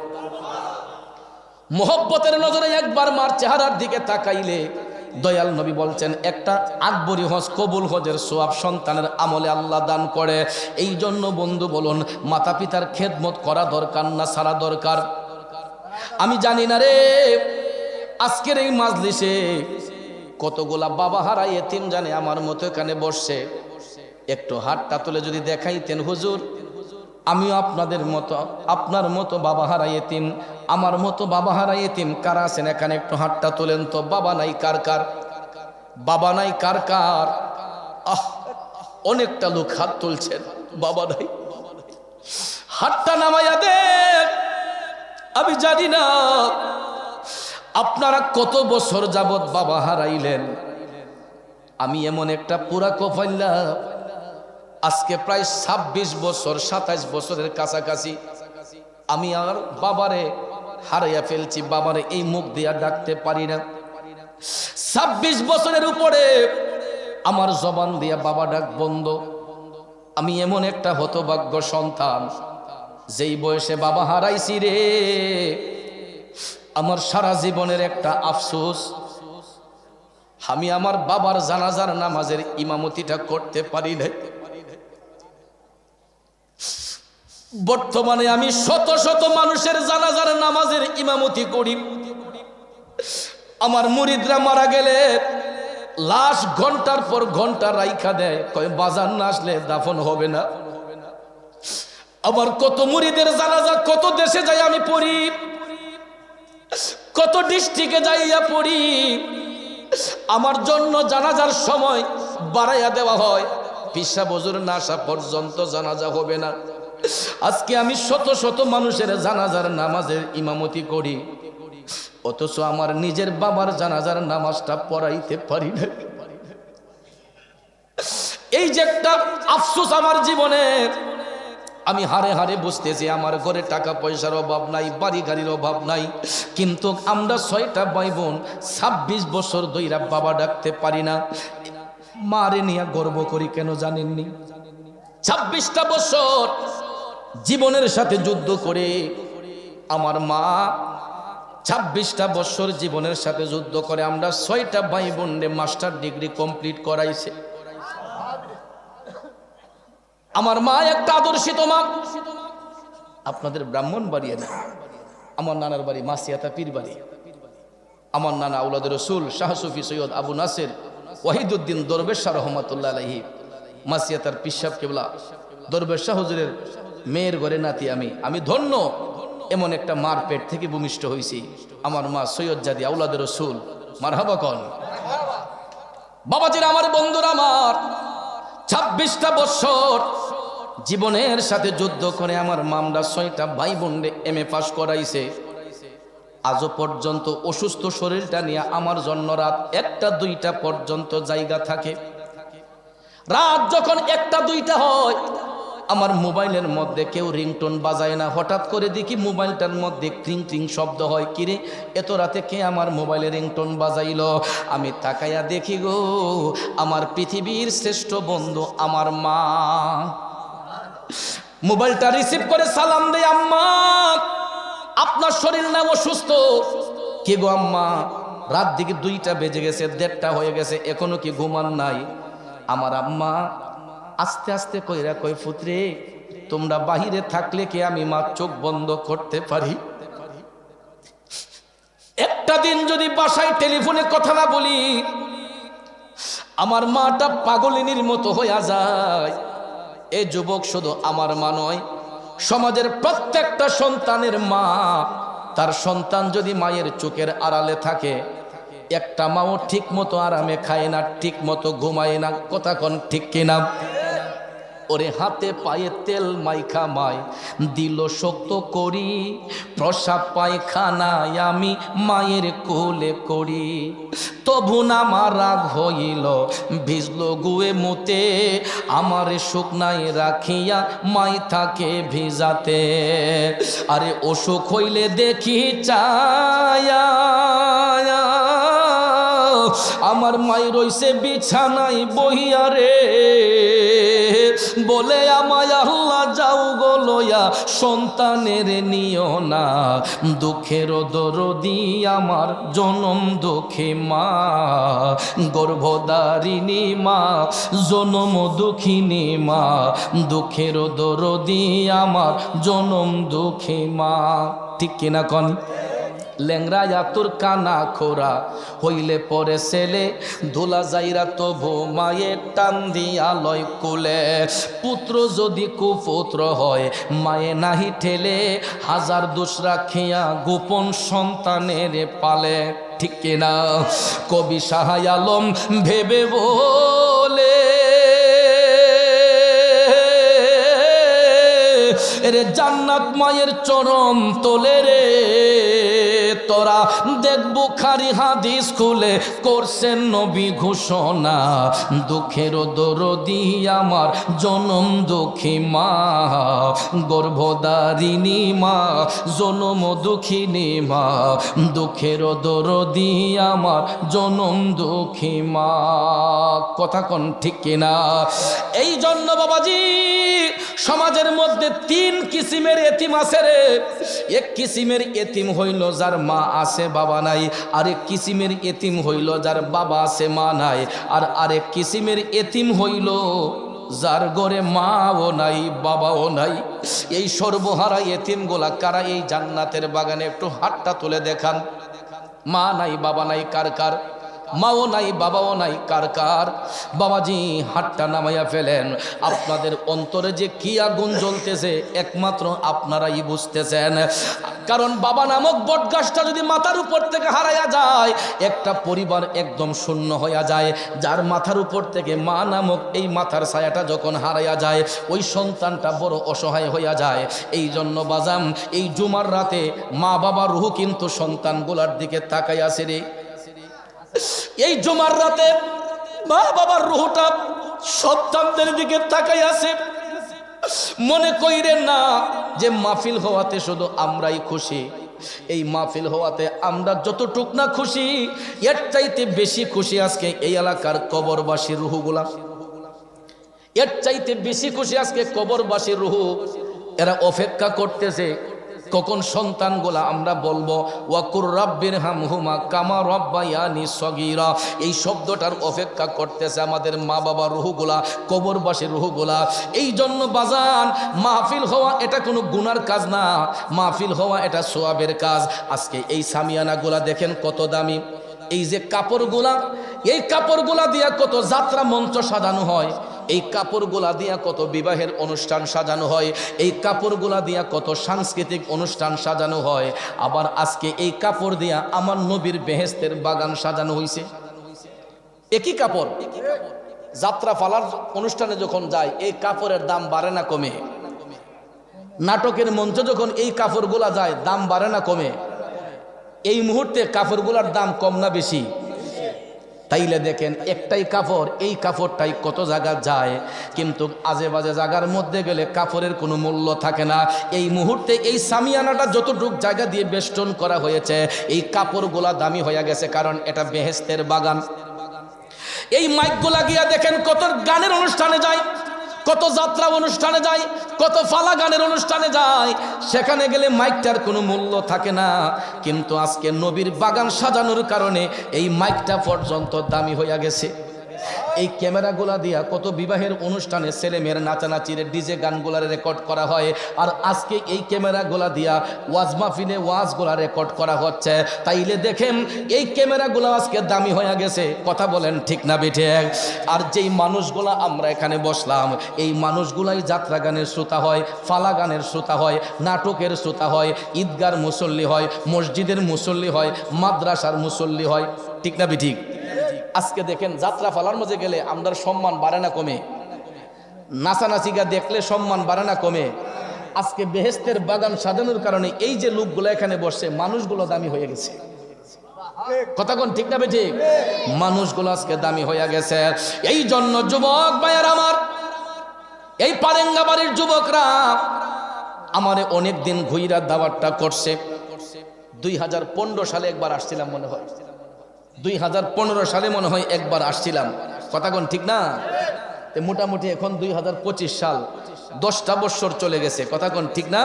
মহব্বতের নজরে একবার মার চেহারার দিকে তাকাইলে দয়াল নবী বলছেন একটা আকবরী হজ, কবুল হজের সওয়াব সন্তানের আমলে আল্লাহ দান করে। এই জন্য বন্ধু বলুন, মাতা পিতার খেদমত করা দরকার না সারা দরকার? আমি জানি না রে আজকের এই মাজলিসে কতগুলা বাবা হারা এতিম জানে আমার মতো এখানে বসছে, একটু হাতটা তুলে যদি দেখাইতেন হুজুর আমিও আপনাদের মতো, আপনার মতো বাবা হারা এতিম, আমার মতো বাবা হারা এতিম কারা আছেন এখানে একটু হাতটা তোলেন তো। বাবা নাই কার কার? বাবা নাই কার কার? আহ, অনেকটা লোক হাত তুলছেন, বাবা নাই। হাতটা নামাইয়া দেন। আমি জানি না আপনারা কত বছর যাবত বাবা হারাইলেন। আমি এমন একটা পুরা কফাইল্লা আজকে প্রায় 26 বছর 27 বছরের কাছাকাছি আমি আর বাবারে হারাইয়া ফেলছি। বাবারে এই মুখ দিয়া ডাকতে পারি না। 26 বছরের উপরে আমার জবান দিয়া বাবা ডাক বন্ধ। আমি এমন একটা হতভাগ্য সন্তান, যেই বয়সে বাবা হারাইছি রে। আমার সারা জীবনের একটা আফসোস, আমি আমার বাবার জানাজার নামাজের ইমামতিটা করতে পারি না। বর্তমানে আমি শত শত মানুষের জানাজার নামাজের ইমামতি করি। আমার মুরিদরা মারা গেলে লাশ ঘন্টার পর ঘন্টা রাইখা দেয়, কয় বাজার না আসলে দাফন হবে না। আবার কত মুরিদের জানাজা কত দেশে যাই আমি পড়ি, কত ডিস্ট্রিক্টে যাইয়া পড়ি, আমার জন্য জানাজার সময় বাড়াইয়া দেওয়া হয়, পিসা বজুর না আসা পর্যন্ত জানাজা হবে না। আজকে আমি শত শত মানুষের জানাজার নামাজের ইমামতি করি, অথচ আমার নিজের বাবার জানাজার নামাজটা পড়াইতে পারি না। এই যে একটা আফসোস আমার জীবনে, আমি হারে হারে বুঝতেছি আমার ঘরে টাকা পয়সার অভাব নাই, বাড়ি গাড়ির অভাব নাই, কিন্তু আমরা 6টা ভাই বোন 26 বছর ধইরা বাবা ডাকতে পারি না। মারে নিয়ে গর্ব করি কেন জানেননি? 26টা বছর জীবনের সাথে যুদ্ধ করে আমার মা 26টা বছর জীবনের সাথে যুদ্ধ করে আমরা 6টা ভাই বোনরে মাস্টার ডিগ্রি কমপ্লিট করাইছে। আমার মা একটা আদর্শিত মা। আপনাদের ব্রাহ্মণবাড়িয়া না, আমার নানার বাড়ি মাসিয়াতা পীরবাড়ি। আমার নানা আউলাদ রসুল শাহ সুফি সৈয়দ আবু নাসের ওয়াহিদুদ্দিন দরবেশ শাহ রহমাতুল্লাহ আলাইহি, মাসিয়াতার পিসাব কেবলা দরবেশ শাহ হুজুরের মেয়ের ঘরে নাতি আমি ধন্য এমন একটা মার পেট থেকে ভূমিষ্ঠ হয়েছি। আমার মা সৈয়দ জাদি আউলাদ রসুল, মারহাবা কন বাবাজিরা। আমার বন্ধুরা, আমার 26টা বছর জীবনের সাথে যুদ্ধ করে আমার মামরা 6টা ভাই বোনরে MA পাস করাইছে। আজও পর্যন্ত অসুস্থ শরীরটা নিয়ে আমার জন্য রাত 1টা 2টা পর্যন্ত জায়গা থাকে। রাত যখন 1টা 2টা হয়, আমার মোবাইলের মধ্যে কেউ রিংটোন বাজায় না, হঠাৎ করে দেখি মোবাইলটার মধ্যে ক্রিং ক্রিং শব্দ হয়। কিরে এত রাতে কে আমার মোবাইলে রিংটোন বাজাইল? আমি তাকাইয়া দেখি গো, আমার পৃথিবীর শ্রেষ্ঠ বন্ধু আমার মা। মোবাইলটা রিসিভ করে সালাম দেয়, আম্মা আপনার শরীর না অসুস্থ? কে গো আম্মা? রাত দিকে 2টা বেজে গেছে, 1:30টা হয়ে গেছে, এখনো কি ঘুমান নাই? আমার আম্মা আস্তে আস্তে কইরা কই, পুত্রে তোমরা বাহিরে থাকলে কি আমি মা চোখ বন্ধ করতে পারি? একটা দিন যদি বাসায় টেলিফোনে কথা না বলি, আমার মাটা পাগলিনীর মতো হইয়া যায়। এই যুবক শুধু আমার মা নয়, সমাজের প্রত্যেকটা সন্তানের মা। তার সন্তান যদি মায়ের চোখের আড়ালে থাকে, একটা মাও ঠিক মতো আরামে খায় না, ঠিক মতো ঘুমায় না। কথা কোন ঠিক কিনা? ওরে হাতে পায়ে তেল মাইখা মায় দিল শক্ত করি, প্রসাব পায়খানায় আমি মায়ের কোলে করি। তবু না আমার রাগ হইল, ভিজল গুয়ে মুতে, আমারে শুকনায় রাখিয়া মাই থাকে ভিজাতে। আরে অসুখ হইলে দেখি চায়া, আমার মাই রইছে বিছানায় বহিয়া রে, বলে আমায় আল্লাহ যাও গো লইয়া সন্তানের নিও না। দুঃখের দরদি আমার জনম দুঃখী মা, গর্ভধারিণী মা, জনম দুঃখিনী মা, দুঃখের দরদি আমার জনম দুঃখী মা। ঠিক কিনা কন? ল্যাংরা তোর কানা খোরা হইলে পরে ছেলে, ধুলা যাইরা তবু মায়ের টান দিয়া লয় কুলে। পুত্র যদি কুপুত্র হয় মায়ে নাহি ঠেলে, হাজার দোষ রাখিয়া গোপন সন্তানের পালে। ঠিক কিনা? কবি শাহ আলম ভেবে বলে, রে জান্নাত মায়ের চরণ তোলে রে, তোরা দেখ বুখারী হাদিস খুলে করছেন নবী ঘোষণা। দুঃখের দরদি আমার জনম দুঃখী মা, গর্ভধারিণী মা, জনম দুঃখিনী মা, দুঃখের দরদি আমার জনম দুঃখী মা। কথা কোন ঠিক কিনা? এই জন্য বাবাজি সমাজের মধ্যে 3 কিসিমের এতিম আছে রে। এক কিসিমের এতিম হইল যার মা আছে বাবা নাই, আরেক কিসিমের এতিম হইল যার বাবা আছে মা নাই, আর আরেক কিসিমের এতিম হইল যার ঘরে মাও নাই বাবাও নাই। এই সর্বহারা এতিম গোলা কারা এই জান্নাতের বাগানে? একটু হাতটা তুলে দেখান। মা নাই বাবা নাই কার কার? মাও নাই বাবাও নাই, কার কার? বাবাজি হাতটা নামাইয়া ফেলেন। আপনাদের অন্তরে যে কি আগুন জ্বলতেছে একমাত্র আপনারাই বুঝতেছেন। কারণ বাবা নামক বটগাছটা যদি মাথার উপর থেকে হারাইয়া যায়, একটা পরিবার একদম শূন্য হইয়া যায়। যার মাথার উপর থেকে মা নামক এই মাথার ছায়াটা যখন হারাইয়া যায়, ওই সন্তানটা বড় অসহায় হইয়া যায়। এই জন্য বাজাম, এই জুমার রাতে মা বাবার রুহ কিন্তু সন্তানগুলার দিকে তাকাই আছে রে। এই জুমার রাতে মা বাবার রুহটা সন্তানদের দিকে তাকাই আছে। মনে কইরেন না যে মাহফিল হওয়াতে শুধু আমরাই খুশি। এই মাহফিল হওয়াতে আমরা যতটুক না খুশি, এর চাইতে বেশি খুশি আজকে এই এলাকার কবরবাসীর রুহগুলা। এর চাইতে বেশি খুশি আজকে কবরবাসীর রুহ। এরা অপেক্ষা করতেছে কখন সন্তানগুলা আমরা বলবো ওয়াকুর রাব্বির হামহুমা কামা রাব্বায়ানি সগীরা। এই শব্দটার অপেক্ষা করতেছে আমাদের মা বাবার রুহগুলা, কবরবাসীর রুহগুলা। এই জন্য বাজান, মাহফিল হওয়া এটা কোনো গুনার কাজ না, মাহফিল হওয়া এটা সোয়াবের কাজ। আজকে এই সামিয়ানাগুলা দেখেন কত দামি। এই যে কাপড়গুলা, এই কাপড়গুলা দিয়া কত যাত্রা মঞ্চ সাজানো হয়, এই কাপড়গুলা দিয়া কত বিবাহের অনুষ্ঠান সাজানো হয়, এই কাপড়গুলা দিয়া কত সাংস্কৃতিক অনুষ্ঠান সাজানো হয়। আবার আজকে এই কাপড় দিয়া আমার নবীর বেহেশতের বাগান সাজানো হয়েছে। একই কাপড় যাত্রা পালার অনুষ্ঠানে যখন যায়, এই কাপড়ের দাম বাড়ে না কমে? নাটকের মঞ্চে যখন এই কাপড়গুলা যায়, দাম বাড়ে না কমে? এই মুহূর্তে কাপড়গুলার দাম কম না বেশি? তাইলে দেখেন একটাই কাপড়, এই কাপড়টাই কত জায়গা যায়, কিন্তু আজে বাজে জায়গার মধ্যে গেলে কাপড়ের কোনো মূল্য থাকে না। এই মুহূর্তে এই সামিয়ানাটা যতটুক জায়গা দিয়ে বেষ্টন করা হয়েছে, এই কাপড়গুলা দামি হয়ে গেছে, কারণ এটা বেহেশতের বাগান। এই মাইকগুলা গিয়া দেখেন কত গানের অনুষ্ঠানে যায়, কত যাত্রা অনুষ্ঠানে যায়, কত ফালা গানের অনুষ্ঠানে যায়, সেখানে গেলে মাইকটার কোনো মূল্য থাকে না। কিন্তু আজকে নবীর বাগান সাজানোর কারণে এই মাইকটা পর্যন্ত দামি হইয়া গেছে। এই ক্যামেরাগুলা দিয়া কত বিবাহের অনুষ্ঠানে ছেলে মেয়ের নাচানাচির ডিজে গানগুলা রেকর্ড করা হয়, আর আজকে এই ক্যামেরাগুলা দিয়া ওয়াজ মাহফিলে ওয়াজগুলা রেকর্ড করা হচ্ছে। তাইলে দেখেন এই ক্যামেরাগুলা আজকে দামি হয়ে গেছে। কথা বলেন ঠিক না বেঠে? আর যেই মানুষগুলা আমরা এখানে বসলাম, এই মানুষগুলাই যাত্রা গানের শ্রোতা হয়, ফালা গানের শ্রোতা হয়, নাটকের শ্রোতা হয়, ঈদগার মুসল্লি হয়, মসজিদের মুসল্লি হয়, মাদ্রাসার মুসল্লি হয়। ঠিক না বেঠিক? আজকে দেখেন যাত্রা ফালার মধ্যে গেলে আমাদের সম্মান বাড়ে না কমে? নাচানাচিগা দেখলে সম্মান বাড়ে না কমে? আজকে বেহেশতের বাগান সাজানোর কারণে এই যে লোকগুলো এখানে বসছে, মানুষগুলো দামি হয়ে গেছে। কথা কোন ঠিক না বেঠিক? মানুষগুলো আজকে দামি হয়ে গেছে। এই জন্য যুবক ভাইয়ার আমার, এই পারেঙ্গা বাড়ির যুবকরা আমারে অনেক দিন ঘুইরা দাওয়াতটা করছে। 2015 সালে একবার আসছিলাম মনে হয়, 2015 সালে মনে হয় একবার আসছিলাম। কথা কোন ঠিক না? মোটামুটি এখন 2025 সাল, 10টা বছর চলে গেছে। কথা কোন ঠিক না?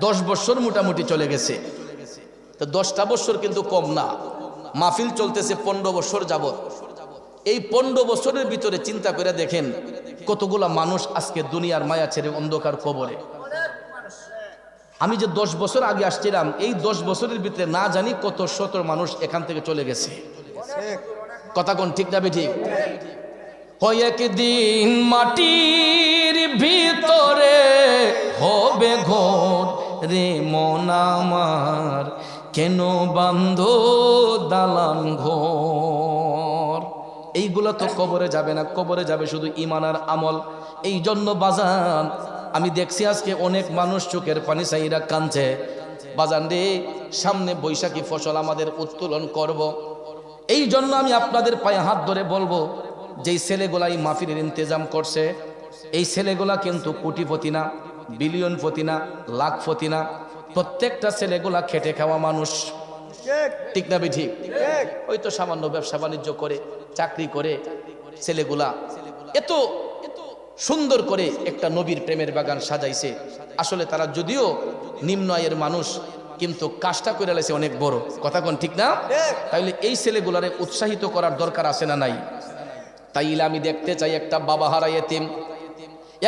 10 বছর মোটামুটি চলে গেছে। তো 10টা বছর কিন্তু কম না। মাহফিল চলতেছে 15 বছর যাবত। এই 15 বছরের ভিতরে চিন্তা করে দেখেন কতগুলা মানুষ আজকে দুনিয়ার মায়া ছেড়ে অন্ধকার কবরে। আমি যে 10 বছর আগে আসছিলাম, এই 10 বছরের ভিতরে না জানি কত শত মানুষ এখান থেকে চলে গেছে। কথা কোন ঠিক না বেঠিক? একদিন মাটির ভিতরে হবে ঘর রে মন আমার, কেন বান্ধ দালান ঘর। এইগুলা তো কবরে যাবে না, কবরে যাবে শুধু ঈমান আর আমল। এই জন্য বাজান, আমি দেখছি আজকে অনেক মানুষ চোখের পানি চাইরা কাঁদছে। বাজান রে, সামনে বৈশাখী ফসল আমাদের উত্তোলন করব। এই জন্য আমি আপনাদের পায়ে হাত ধরে বলবো, যেই ছেলেগুলা এই মাহফিলের ইন্তজাম করছে, এই ছেলেগুলা কিন্তু কোটিপতি না, বিলিয়নপতি না, লাখপতি না। প্রত্যেকটা ছেলেগুলা খেটে খাওয়া মানুষ। ঠিক না বেঠিক? ওই তো সামান্য ব্যবসা বাণিজ্য করে, চাকরি করে ছেলেগুলা এত সুন্দর করে একটা নবীর প্রেমের বাগান সাজাইছে। আসলে তারা যদিও নিম্ন আয়ের মানুষ, কিন্তু কাজটা করে লাইছে অনেক বড়। কথা কোন ঠিক না? তাইলে এই ছেলেগুলারে উৎসাহিত করার দরকার আছে না নাই? তাইলে আমি দেখতে চাই একটা বাবা হারা এতিম,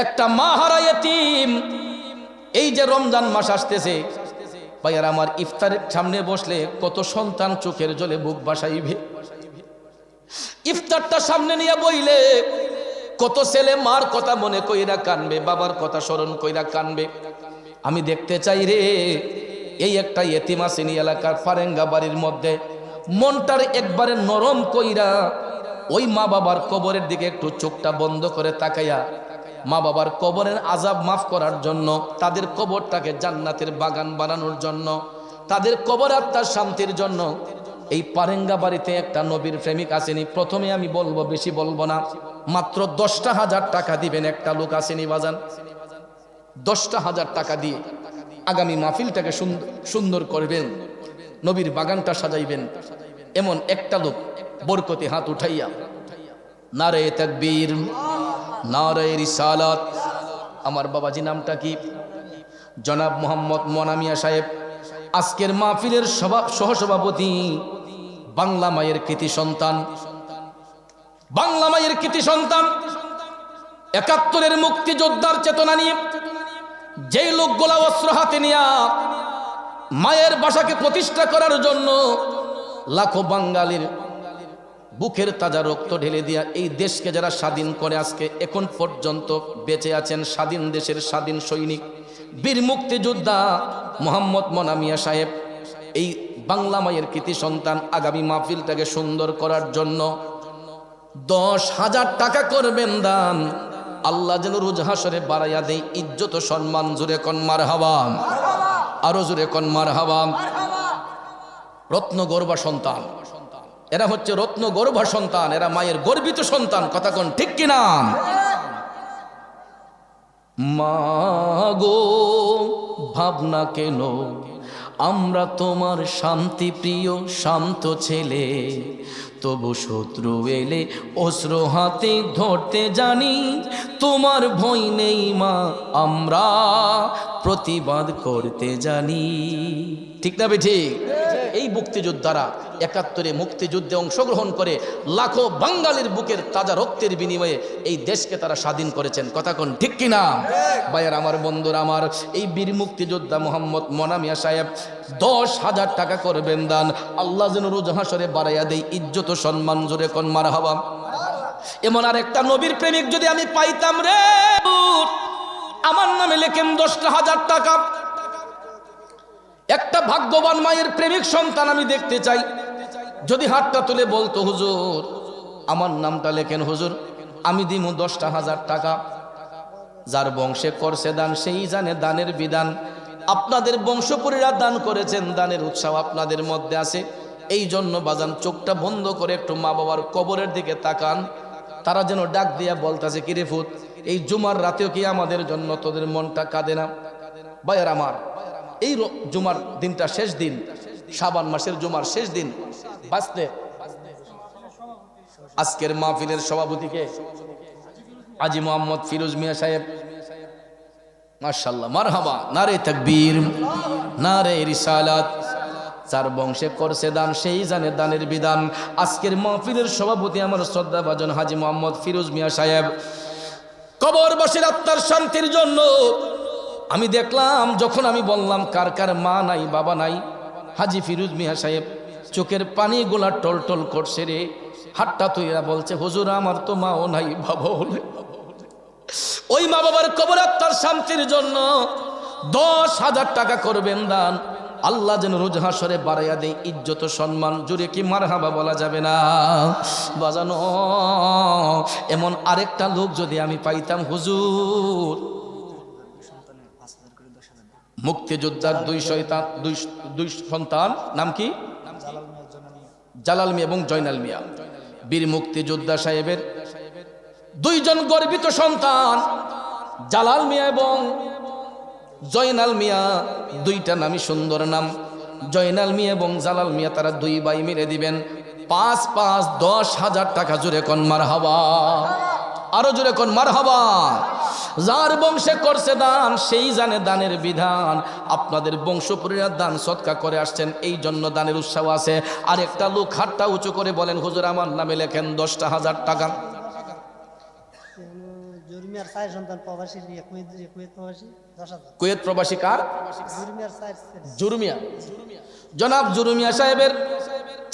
একটা মা হারা এতিম। এই যে রমজান মাস আসতেছে ভাইয়ার আমার, ইফতারের সামনে বসলে কত সন্তান চোখের জলে বুক বাসাইবে। ইফতারটা সামনে নিয়ে বইলে কত ছেলে মার কথা মনে কইরা কানবে, বাবার কথা স্মরণ কইরা কানবে। আমি দেখতে চাই রে, এই একটা ইতিম আসেনি এলাকার ফারেঙ্গা বাড়ির মধ্যে, মনটার একবারে নরম কইরা ওই মা বাবার কবরের দিকে একটু চোখটা বন্ধ করে তাকাইয়া মা বাবার কবরের আযাব মাফ করার জন্য, তাদের কবরটাকে জান্নাতের বাগান বানানোর জন্য, তাদের কবর আত্মার শান্তির জন্য এই পারেঙ্গা বাড়িতে একটা নবীর প্রেমিক আসেনি। প্রথমে আমি বলবো, বেশি বলবো না, মাত্র 10,000 টাকা দিবেন। একটা লোক আসেনি বাজান, 10,000 টাকা দিয়ে আগামী মাহফিলটাকে সুন্দর করবেন, নবীর বাগানটা সাজাইবেন। এমন একটা লোক বরকতি হাত উঠাইয়া নারে তাকবীর, নারে রিসালাত। আমার বাবাজি নামটা কি? জনাব মোহাম্মদ মনা মিয়া সাহেব, আজকের মাহফিলের সহসভাপতি, বাংলা মায়ের কৃতি সন্তান, বাংলা মায়ের কৃতি সন্তান। ৭১-এর মুক্তিযোদ্ধার চেতনা নিয়ে যেই লোকগুলা অস্ত্র হাতে নিয়া মায়ের ভাষাকে প্রতিষ্ঠা করার জন্য লাখো বাঙালির বুকের তাজা রক্ত ঢেলে দিয়া এই দেশকে যারা স্বাধীন করে আজকে এখন পর্যন্ত বেঁচে আছেন, স্বাধীন দেশের স্বাধীন সৈনিক, বীর মুক্তিযোদ্ধা মোহাম্মদ মনা মিয়া সাহেব, এই বাংলা মায়ের কৃতি সন্তান আগামী মাহফিলটাকে সুন্দর করার জন্য 10,000 টাকা করবেন দান। আল্লাহ যেন রোজ হাসরে বাড়াইয়া দেয় ইজ্জত সম্মান। জোরে কোন মারহাবা, আরো জোরে কোন মারহাবা। রত্ন গর্ভা সন্তান, এরা হচ্ছে রত্ন গর্ভা সন্তান, এরা মায়ের গর্বিত সন্তান। কথা কোন ঠিক কিনা? মা গো ভাবনা কেন, আমরা তোমার শান্তি প্রিয় শান্ত ছেলে, তবু শত্রু এলে অস্ত্র হাতে ধরতে জানি, তোমার ভয় নেই মা, আমরা প্রতিবাদ করতে জানি। ঠিক না বেঠি? এই মুক্তিযোদ্ধারা ৭১-এ মুক্তিযুদ্ধে অংশগ্রহণ করে লাখো বাঙালির বুকের তাজা রক্তের বিনিময়ে এই দেশকে তারা স্বাধীন করেছেন। কথা কোন ঠিক কিনা? ভাইয়ার আমার, বন্ধুরা আমার, এই বীর মুক্তিযোদ্ধা মোহাম্মদ মনা মিয়া সাহেব 10,000 টাকা করবেন দান। আল্লাহ যেন রোজ হাসরে বাড়াইয়া দেয় ইজ্জত সম্মান। জোরে কোন মারহাবা। এমন আর একটা নবীর প্রেমিক যদি আমি পাইতাম রে, আমার নামে লেখেন 10,000 টাকা। একটা ভাগ্যবান মায়ের প্রেমিক সন্তান আমি দেখতে চাই, যদি হাতটা তুলে বলতো হুজুর আমার নামটা লেখেন, হুজুর আমি দিমু 10,000 টাকা। যার বংশে করছে দান সেই জানে দানের বিধান। আপনাদের বংশপুরীরা দান করেছেন, দানের উৎসাহ আপনাদের মধ্যে আছে। এই জন্য বাজান চোখটা বন্ধ করে একটু মা বাবার কবরের দিকে তাকান। তারা যেন ডাক দিয়া বলতেছে, কিরে ফুত, এই জুমার রাতেও কি আমাদের জন্য তোদের মনটা কাঁদে না? ভাইয়ার আমার, এই জুমার দিনটা শেষ দিন, শাবান মাসের জুমার শেষ দিন বাঁচতে আজকের মাহফিলের সভাপতিকে আজি মোহাম্মদ ফিরোজ মিয়া সাহেব, মাশাআল্লাহ, মারহাবা, নারে তাকবীর, নারে রিসালাত। যার বংশে করছে দান সেই জানে দানের বিধান। আজকের মাহফিলের সভাপতি আমার শ্রদ্ধাভাজন হাজি মোহাম্মদ ফিরোজ মিয়া সাহেব, কবরবাসীর আত্মার শান্তির জন্য আমি দেখলাম, যখন আমি বললাম কার কার মা নাই বাবা নাই, হাজি ফিরোজ মিয়া সাহেব চোখের পানি গোলা টল টল করছে রে। হাতটা তুইরা বলছে, হুজুর আমার তো মাও নাই বাবাও নাই। ওই মা বাবার কবর আত্মার শান্তির জন্য 10,000 টাকা করবেন দান। আল্লাহ যেন রোজ হাসরে বাড়াইয়া দেয় ইজ্জত সম্মান। জুড়ে কি মারহাবা বলা যাবে না বাজানো? এমন আরেকটা লোক যদি আমি পাইতাম হুজুর, মুক্তিযোদ্ধার দুই সন্তান, নাম কি? জালাল মিয়া এবং জয়নাল মিয়া। বীর মুক্তিযোদ্ধা সাহেবের 2 জন গর্বিত সন্তান, জালাল মিয়া এবং জয়নাল মিয়া। 2টা নামই সুন্দর নাম, জয়নাল মিয়া এবং জালাল মিয়া। তারা 2 ভাই মিলে দিবেন 5 10,000 টাকা। জোরে কোন মারহাবা, আরো জোরে কোন মারহাবা। যার বংশে করছে দান সেই জানে দানের বিধান। আপনাদের বংশপুরীরা দান সৎকা করে আসছেন, এই জন্য দানের উৎসাহ আছে। আর একটা লোক হাতটা উঁচু করে বলেন, হুজুর আমার নামে লেখেন 10,000 টাকা। কুয়েত প্রবাসী কার? জুরমিয়া। জনাব জুরমিয়া সাহেবের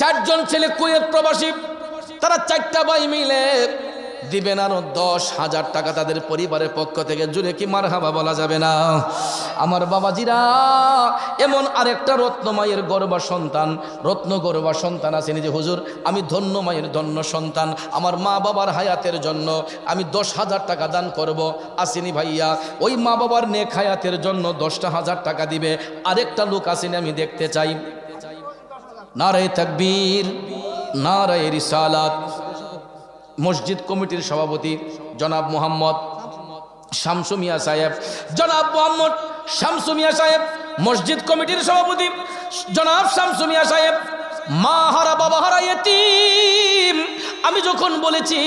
4 জন ছেলে কুয়েত প্রবাসী। তারা 4টা ভাই মিলে দিবেন আরো 10,000 টাকা তাদের পরিবারের পক্ষ থেকে। জুড়ে কি মারহাবা বলা যাবে না? আমার বাবাজিরা, এমন আরেকটা রত্নমায়ের গর্ভা সন্তান, রত্ন গর্ভা সন্তান আছে নিজে হুজুর আমি ধন্য মায়ের ধন্য সন্তান, আমার মা বাবার হায়াতের জন্য আমি 10,000 টাকা দান করব। আসেনি ভাইয়া? ওই মা বাবার নেক হায়াতের জন্য 10,000 টাকা দিবে। আরেকটা লোক আসেনি, আমি দেখতে চাই। নারায়ে তাকবীর, নারায়ে রিসালাত। মসজিদ কমিটির সভাপতি জনাব মোহাম্মদ শামসু মিয়া সাহেব, জনাব মোহাম্মদ শামসু মিয়া সাহেব, মসজিদ কমিটির সভাপতি জনাব শামসু মিয়া সাহেব। মা হারা বাবা হারা ইতিম। আমি যখন বলেছি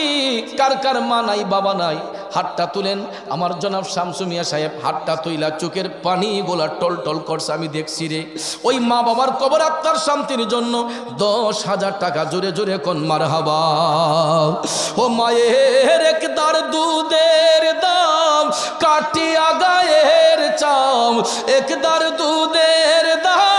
কার কার মা নাই বাবা নাই, হাতটা তুলেন। আমার জনাব শামসু মিয়া সাহেব হাতটা তুইলা চোখের পানি গোলা টল টল করছে। আমি দেখছি রে, ওই মা বাবার কবর আত্মার শান্তির জন্য 10,000 টাকা। জোরে জোরে কোন মারহাবা। ও মায়ের একদার দুধের দাম কাটিয়া গায়ের চাম, একদার দুধের দাম,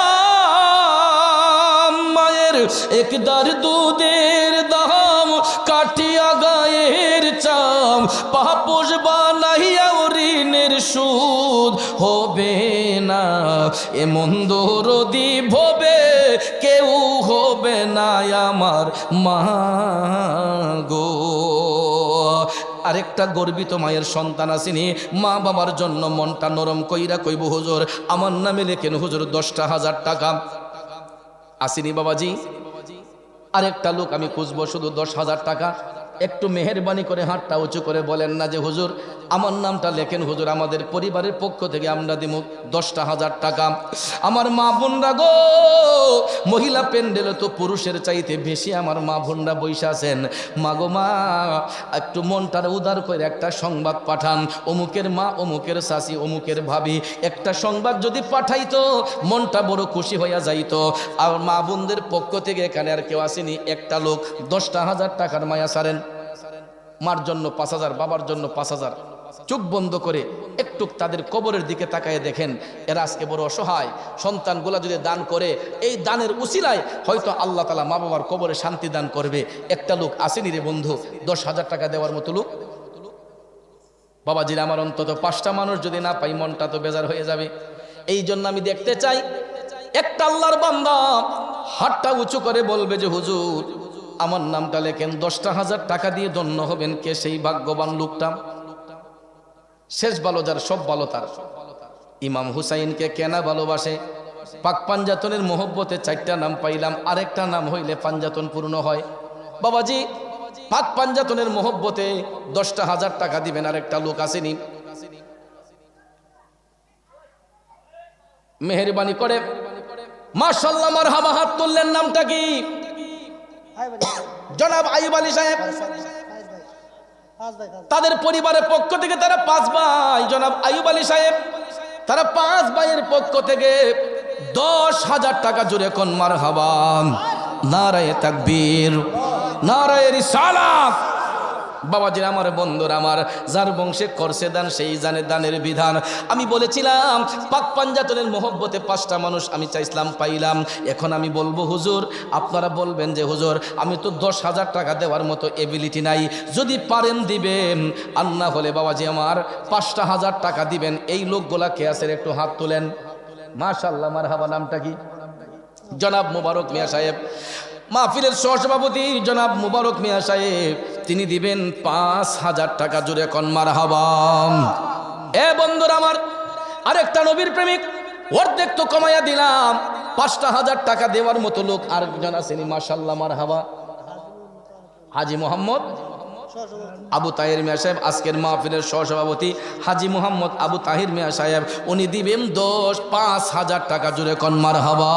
মায়ের একদার দুধের দাম কাটিয়া গায়ের চাম, পাপোশ বানাইয়া ঋণের সুদ হবে না, এমন দরদি ভবে কেউ হবে না আমার মা গো। আরেকটা গর্বিত মায়ের সন্তান আসেনি, মা বাবার জন্য মনটা নরম কইরা কইব হুজুর আমার নামে লেখেন হুজুর 10,000 টাকা। আসেনি বাবাজি? আরেকটা লোক আমি খুঁজবো শুধু 10,000 টাকা। একটু মেহেরবানি করে হাতটা উঁচু করে বলেন না যে হুজুর আমার নামটা লেখেন, হুজুর আমাদের পরিবারের পক্ষ থেকে আমরা দিব 10,000 টাকা। আমার মা বোনরা গো, মহিলা প্যান্ডেলে তো পুরুষের চাইতে বেশি আমার মা বোনরা বইসা আছেন। মা গো মা, একটু মনটার উদার করে একটা সংবাদ পাঠান, অমুকের মা, অমুকের শাশি, অমুকের ভাবি, একটা সংবাদ যদি পাঠাইতো মনটা বড় খুশি হইয়া যাইতো। আর মা বোনদের পক্ষ থেকে এখানে আর কেউ আসেনি, একটা লোক 10,000 টাকার মায়া সারেন। মার জন্য 5,000, বাবার জন্য 5,000। চোখ বন্ধ করে একটু তাদের কবরের দিকে তাকায় দেখেন, এরা আজকে বড় অসহায়। সন্তানগুলা যদি দান করে, এই দানের উসিলায় হয়তো আল্লাহ তাআলা মা বাবার কবরে শান্তি দান করবে। একটা লোক আসেনি রে বন্ধু 10,000 টাকা দেওয়ার মতো লোক? বাবাজির আমার অন্তত 5টা মানুষ যদি না পাই মনটা তো বেজার হয়ে যাবে। এই জন্য আমি দেখতে চাই একটা আল্লাহর বান্দা হাতটা উঁচু করে বলবে যে হুজুর আমার নামটা লেখেন, 10,000 টাকা দিয়ে ধন্য হবেন। কে সেই ভাগ্যবান লোকটা? শেষ ভালো যার, সব ভালো তার। ইমাম হুসাইনকে কেনা ভালোবাসে, পাক পাঞ্জাতনের মোহব্বতে 4টা নাম পাইলাম, আরেকটা নাম হইলে পাঞ্জাতন পূর্ণ হয়। বাবাজি পাক পাঞ্জাতনের মোহব্বতে 10,000 টাকা দিবেন। আরেকটা লোক আসেনি, মেহেরবানি করে মাশাআল্লাহ মারহাবা হাত তুললেন। নামটা কি? জনাব আইয়ুব আলী সাহেব। তাদের পরিবারের পক্ষ থেকে তারা 5 ভাই। জনাব আইয়ুব আলী সাহেব, তারা 5 ভাইয়ের পক্ষ থেকে 10,000 টাকা। জুড়ে কোন মারহাবা। নারায়ে তাকবীর, নারায়ে রিসালাত। বাবাজির আমার বন্ধুরা আমার, যার বংশে করছে দান সেই জানে দানের বিধান। আমি বলেছিলাম পাক পাঞ্জাতনের মোহব্বতে 5টা মানুষ আমি চাইছিলাম, পাইলাম। এখন আমি বলবো হুজুর, আপনারা বলবেন যে হুজুর আমি তো 10,000 টাকা দেওয়ার মতো এবিলিটি নাই, যদি পারেন দিবেন, আর না হলে বাবাজি আমার 5,000 টাকা দিবেন। এই লোকগুলা কে আছেন একটু হাত তোলেন। মাশাআল্লাহ মারহাবা। নামটা কি? জনাব মুবারক মিয়া সাহেব, মাহফিলের সহসভাপতি জনাব মুবারক মিয়া সাহেব, তিনি দিবেন 5,000 টাকা। জুড়ে কোন মারহাবা। এ বন্ধুরা আমার, আরেকটা নবীর প্রেমিক, অর্ধেক তো কমাইয়া দিলাম, 5,000 টাকা দেওয়ার মতো লোক আরেকজন আছেন। মাশাআল্লাহ মারহাবা। হাজী মোহাম্মদ আবু তাহির মিয়া সাহেব, আজকের মাহফিলের সহসভাপতি হাজী মোহাম্মদ আবু তাহির মিয়া সাহেব, উনি দিবেন 5,000 টাকা। জুড়ে কোন মারহাবা।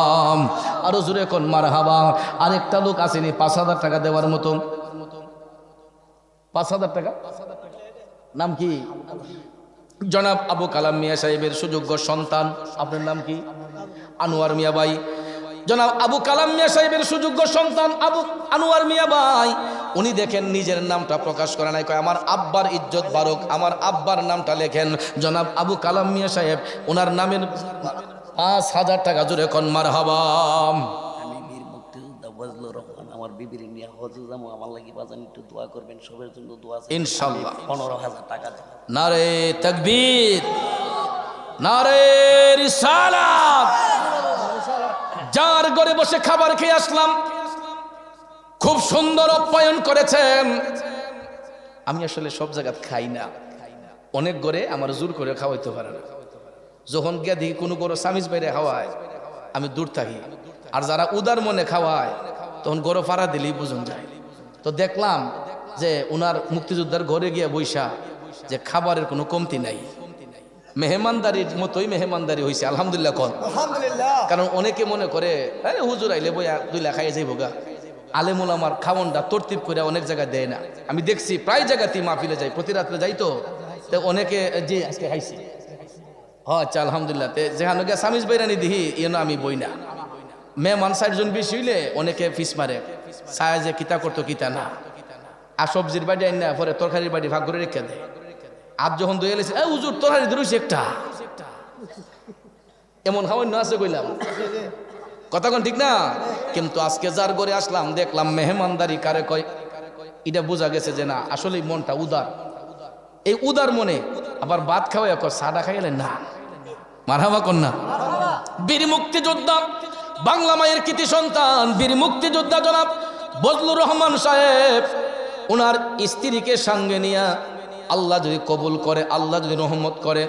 আরো জুড়ে কোন মারহাবা। আরেকটা লোক আসেনি 5,000 টাকা দেওয়ার মতো। 5,000 টাকা। নাম কি? জনাব আবু কালাম মিয়া সাহেবের সুযোগ্য সন্তান। আপনার নাম কি? আনোয়ার মিয়া ভাই। জনাব আবু কালাম মিয়া সাহেবের সুযোগ্য সন্তান আবু আনোয়ার মিয়া ভাই, উনি দেখেন নিজের নামটা প্রকাশ করে নাই, কয় আমার আব্বার ইজ্জত বারক, আমার আব্বার নামটা লেখেন জনাব আবু কালাম মিয়া সাহেব, ওনার নামের 5,000 টাকা। জুড়ে কোন মারহাবা। আমি বীর মুক্তিযোদ্ধা ফজলুর রহমান আমার বিবির নিয়ে হজে যাবো, আমার লাগি বাজান একটু দোয়া করবেন, সবের জন্য দোয়া চাই। ইনশাআল্লাহ। 15,000 টাকা দেন। নারে তাকবীর, নারে রিসালাত। যার ঘরে বসে খাবার খেয়ে আসলাম, খুব সুন্দর আপ্যায়ন করেছেন। আমি আসলে সব জায়গা খাই না, অনেক ঘরে আমার জোর করে খাওয়াইতে পারে না। যখন গিয়া দেখি কোনো গরু সামিজ বাইরে খাওয়ায়, আমি দূর থাকি। আর যারা উদার মনে খাওয়ায়, তখন গরু ফাড়া দিলেই বুঝুন যায়। তো দেখলাম যে উনার মুক্তিযোদ্ধার ঘরে গিয়া বৈশা যে খাবারের কোনো কমতি নাই, মেহমানদারির মতোই মেহমানদারি হয়েছে। আলহামদুলিল্লাহ কন। কারণ অনেকে মনে করে আরে হুজুর আইলে বইয়া দুইলা খাইয়া যাইব গা। আলেমুল আমার খাওয়ানটা তরতিব করে অনেক জায়গায় দেয় না। আমি দেখছি প্রায় জায়গাতেই মাহফিলে যাই, প্রতি রাত্রে যাই। তো অনেকে যে আজকে খাইছি, হ্যাঁ আচ্ছা আলহামদুলিল্লাহ, যেখানে গিয়ে সামিজ বাইরানি দিহি এন আমি বই না। মেহমান 60 জন বেশি হইলে অনেকে ফিস মারে, ছায়া যে কিতা করতো কিতা না। আর সবজির বাড়ি আইন না, পরে তরকারির বাড়ি ভাগ করে রেখে দেয়। আর যখন দই এলেছে হুজুর তরকারি ধরেছি একটা, এমন খাওয়ান আছে কইলাম কথা কোন ঠিক না। কিন্তু আজকে যার ঘরে আসলাম দেখলাম মেহমানদারি কারে কয়, এটা বোঝা গেছে যে না আসলে মনটা উদার। এই উদার মনে আবার ভাত খাওয়াই সাদা খাইলেন না, মারহাবা কন্যা। বীর মুক্তিযোদ্ধা, বাংলা মায়ের কৃতি সন্তান, বীর মুক্তিযোদ্ধা জনাব বজলুর রহমান সাহেব, ওনার স্ত্রীকে সঙ্গে নিয়ে আল্লাহ যদি কবুল করে, আল্লাহ যদি রহমত করে,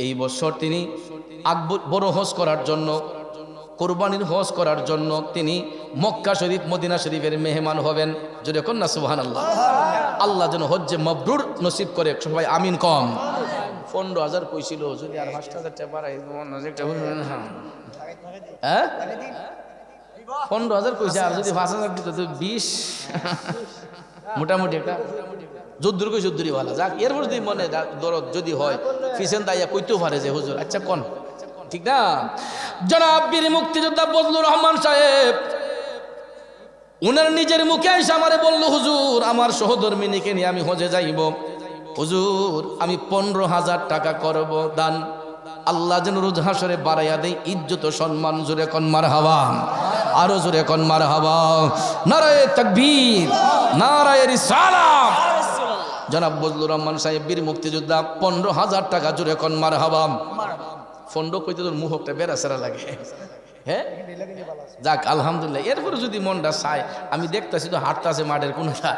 এই বছর তিনি বড় হজ করার জন্য, কোরবানির হজ করার জন্য তিনি মক্কা শরীফ মদিনা শরীফের মেহমান হবেন। যদি কন্যা সুবহানাল্লাহ। আল্লাহ যেন হজ্জে মাবরুর নসিব করে, সবাই আমিন কম। 15,000 কইছিল, যদি আর 5,000 টাকা বাড়াই, হ্যাঁ 15,000 কইছে, আর যদি 5,000 দিত তো 20 মোটামুটি একটা যদ্দুর কই যদ্দুরই ভালো। যাক এরপর যদি মনে দরদ যদি হয় ফিসেন দাইয়া কইতেও পারে যে হুজুর আচ্ছা কোন ঠিক না। জনাব বীর মুক্তিযোদ্ধা বজলুর রহমান সাহেব উনার নিজের মুখে এসে আমারে বলল, হুজুর আমার সহধর্মিনীকে নিয়ে আমি হজে যাইব, হুজুর আমি 15,000 টাকা করব দান। আল্লাহ যেন রোজ হাসরে বাড়াইয়া দেয় ইজ্জত সম্মান। জোরে কোন মারহাবা, আরো জোরে কোন মারহাবা। নারায়ে তাকবীর, নারায়ে রিসালাত। জনাব বজলুর রহমান সাহেব বীর মুক্তিযোদ্ধা 15,000 টাকা। জোরে কোন মারহাবা। ফন্ড কইতে তোর মুখটা বেড়াচেরা লাগে, হ্যাঁ যাক আলহামদুলিল্লাহ। এরপরে যদি মনটা চায়, আমি দেখতেছি তো হাঁটতেছে মাঠের কোনটা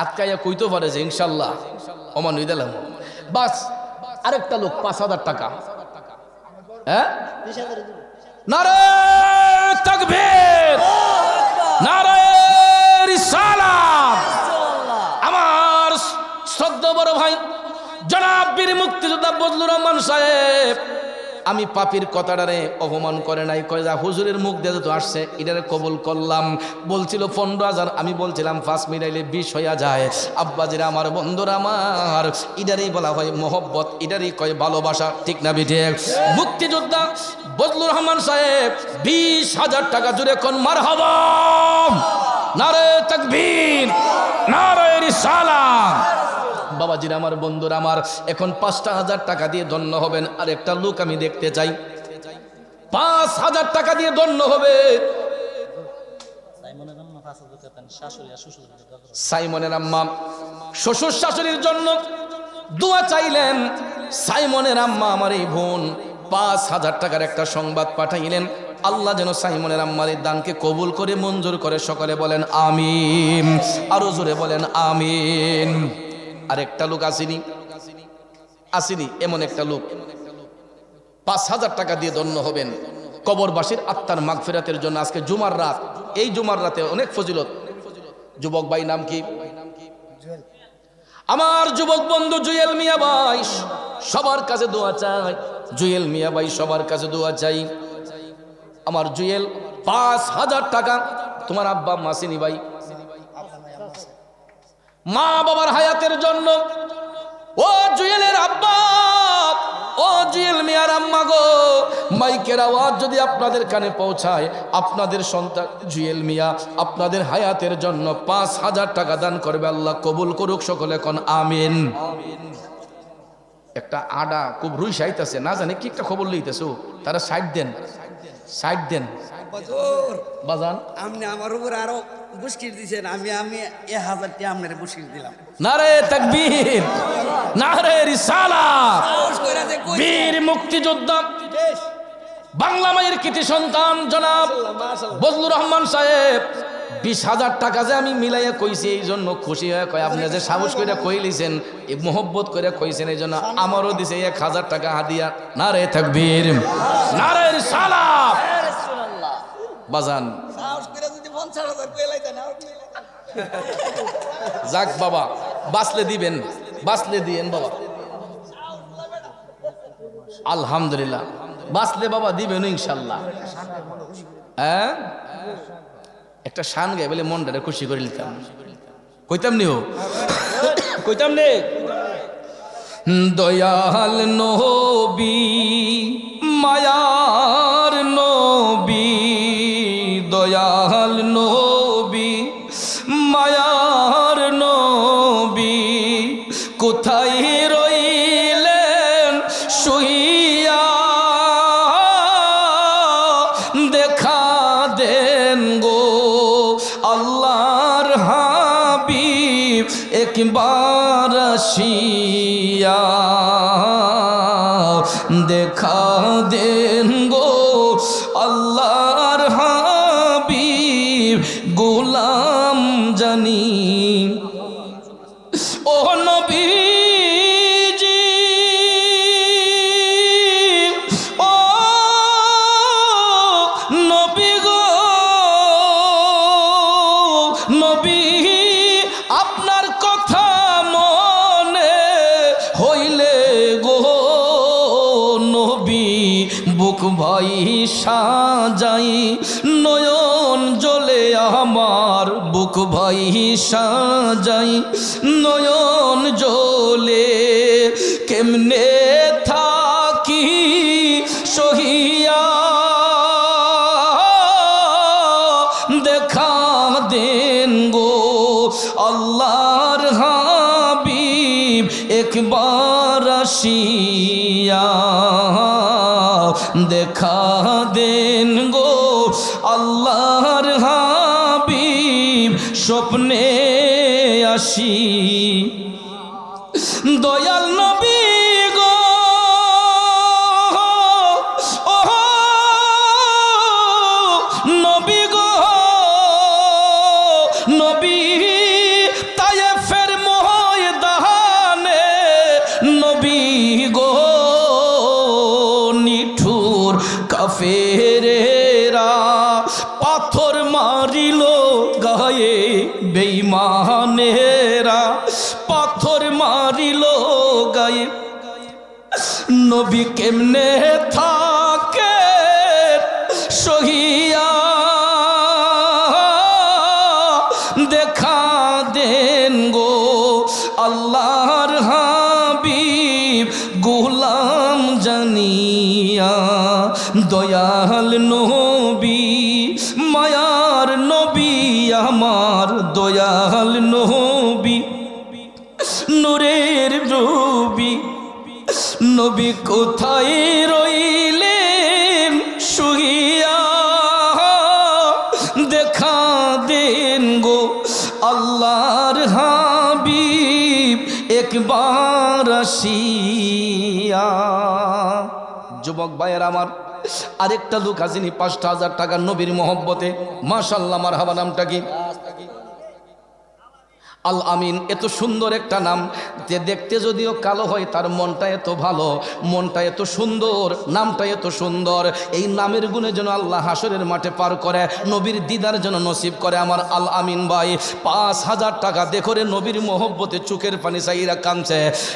আটকাইয়া কইতে পারে যে ইনশাল্লাহ অমান হয়ে দিলাম। বাস আরেকটা লোক 5,000 টাকা, হ্যাঁ নারায়ে তাকবীর, নারায়ে রিসালাত। আমার শ্রদ্ধা বড় ভাই জনাব বীর মুক্তিযোদ্ধা বজলুর রহমান সাহেব আমি পাপির কথাটারে অপমান করে নাই, কয় যা হুজুরের মুখ দিয়ে তো আসছে এটারে কবুল করলাম। বলছিল 15,000, আমি বলছিলাম 5 মিলাইলে 20 হইয়া যায়। আব্বাজিরা আমার বন্ধুরা আমার, এটারই বলা হয় মহব্বত, এটারই কয় ভালোবাসা, ঠিক না বিঠে। মুক্তিযোদ্ধা বজলুর রহমান সাহেব 20,000 টাকা। জুড়ে কোন মারহাবা, নারায়ে তাকবীর, নারায়ে রিসালাত। বাবাজিরা আমার বন্ধুরা আমার, এখন 5,000 টাকা দিয়ে ধন্য হবেন। আর একটা লোক আমি দেখতে চাই 5,000 টাকা দিয়ে ধন্য হবে। সাইমনের আম্মা শ্বশুর শাশুড়ির জন্য দোয়া চাইলেন। সাইমনের আম্মা আমার এই বোন 5,000 টাকার একটা সংবাদ পাঠাইলেন। আল্লাহ যেন সাইমনের আম্মার এই দানকে কবুল করে মঞ্জুর করে। সকলে বলেন আমিন, আরো জোরে বলেন আমিন। আরেকটা লোক আসেনি, এমন একটা লোক 5,000 টাকা দিয়ে ধন্য হবেন। কবরবাসীর আত্মার মাগফিরাতের জন্য আজকে জুমার রাত, এই জুমার রাতে অনেক ফজিলত। যুবক ভাই নাম কি? আমার যুবক বন্ধু জুয়েল মিয়া ভাই, সবার কাছে দোয়া চাই। জুয়েল মিয়া ভাই সবার কাছে দোয়া চাই। আমার জুয়েল 5,000 টাকা। তোমার আব্বা মাসিনি ভাই, মা বাবার হায়াতের জন্য। ও জুয়েলের আব্বা, ও জুয়েল মিয়ার আম্মা গো, মাইকের আওয়াজ যদি আপনাদের কানে পৌঁছায়, আপনাদের সন্তান জুয়েল মিয়া আপনাদের হায়াতের জন্য 5,000 টাকা দান করবে। আল্লাহ কবুল করুক। সকলে কোন আমিন। একটা আডা খুব রুই সাইতেছে, না জানি কি একটা খবর লইতেছো, তারা সাইড দেন, সাইড দেন বাজান। আপনি আমার উপর আরো বুস্কির দিছেন, আমি 1000 টাকা আপনার বুস্কির দিলাম। নারে তাকবীর, নারে রিসালাত। বীর মুক্তিযোদ্ধা বাংলা মায়ের কৃতি সন্তান জনাব বজলুর রহমান সাহেব 20,000 টাকা যে আমি মিলাইয়া কইছি, এই জন্য খুশি হয়ে কয় আপনি যে সাহস করে কইলিছেন, এই মোহব্বত করে কইছেন, এই জন্য আমারও দিছে 1000 টাকা হাদিয়া। নারে তাকবীর, নারে রিসালাত। বাজান যাক বাবা, বাঁচলে দিবেন, বাঁচলে দিয়েন বাবা, আলহামদুলিল্লাহ। বাঁচলে বাবা দিবেন ইনশাল্লাহ। হ্যাঁ, একটা শান গাই বলে মনটা খুশি করে নিতাম, কইতাম নি, কইতাম নে। দয়াল নবী, মায়ার নবী, দয়াল নবী, মায়ার নবী, কোথায় রইলেন শুইয়া, দেখা দেন গো আল্লাহর হাবিব একবার আসিয়া, দেখা দেন গো আল্লাহর হাবিব গোলাম জানি। ও নবীজি, ও নবী গো, নবী আপনার কথা মনে হইলে গো নবী বুক ভাই সাজাই, নয়ন জ্বলে আমার বুক ভাই সাজাই, নয়ন জ্বলে কেমনে থাকি সহিয়া, দেখা দেন গো আল্লাহর হাবিব একবার আসিয়া, দেখা দেন গো আল্লাহর হাবিব স্বপ্নে আসি। দয়াল নবী গো, ও নবী গো, নবী তায়েফের ময়দানে, নবী গো নিঠুর কাফেরেরা পাথর মারিল গায়ে, বেঈমানেরা পাথর মারিল গায়ে, নবী কেমনে থাকে সহিয়া, দেখা দেন গো আল্লাহর হাবিব গোলাম জানিয়া। দয়াল নবী, মায়ার নবী আমার, দয়াল নবী, নূরের নবী, নবী কোথায় রইলেন শুইয়া, দেখা দেন গো আল্লাহর হাবিব একবার আসিয়া। যুবক ভাইয়ের আমার, আরেকটা লোক আসেনি 5,000 টাকা নবীর মহব্বতে, মাশাআল্লাহ মারহাবা। নামটা কি? আল আমিন। এত সুন্দর একটা নাম, যে দেখতে যদিও কালো হয় তার মনটা এত ভালো, মনটা এত সুন্দর, নামটা এত সুন্দর। এই নামের গুণে যেন আল্লাহ হাসরের মাঠে পার করে, নবীর দিদার যেন নসিব করে আমার আল আমিন ভাই। 5,000 টাকা দেখো রে, নবীর মহব্বতে চোখের পানি চাইরা কাঁদছে।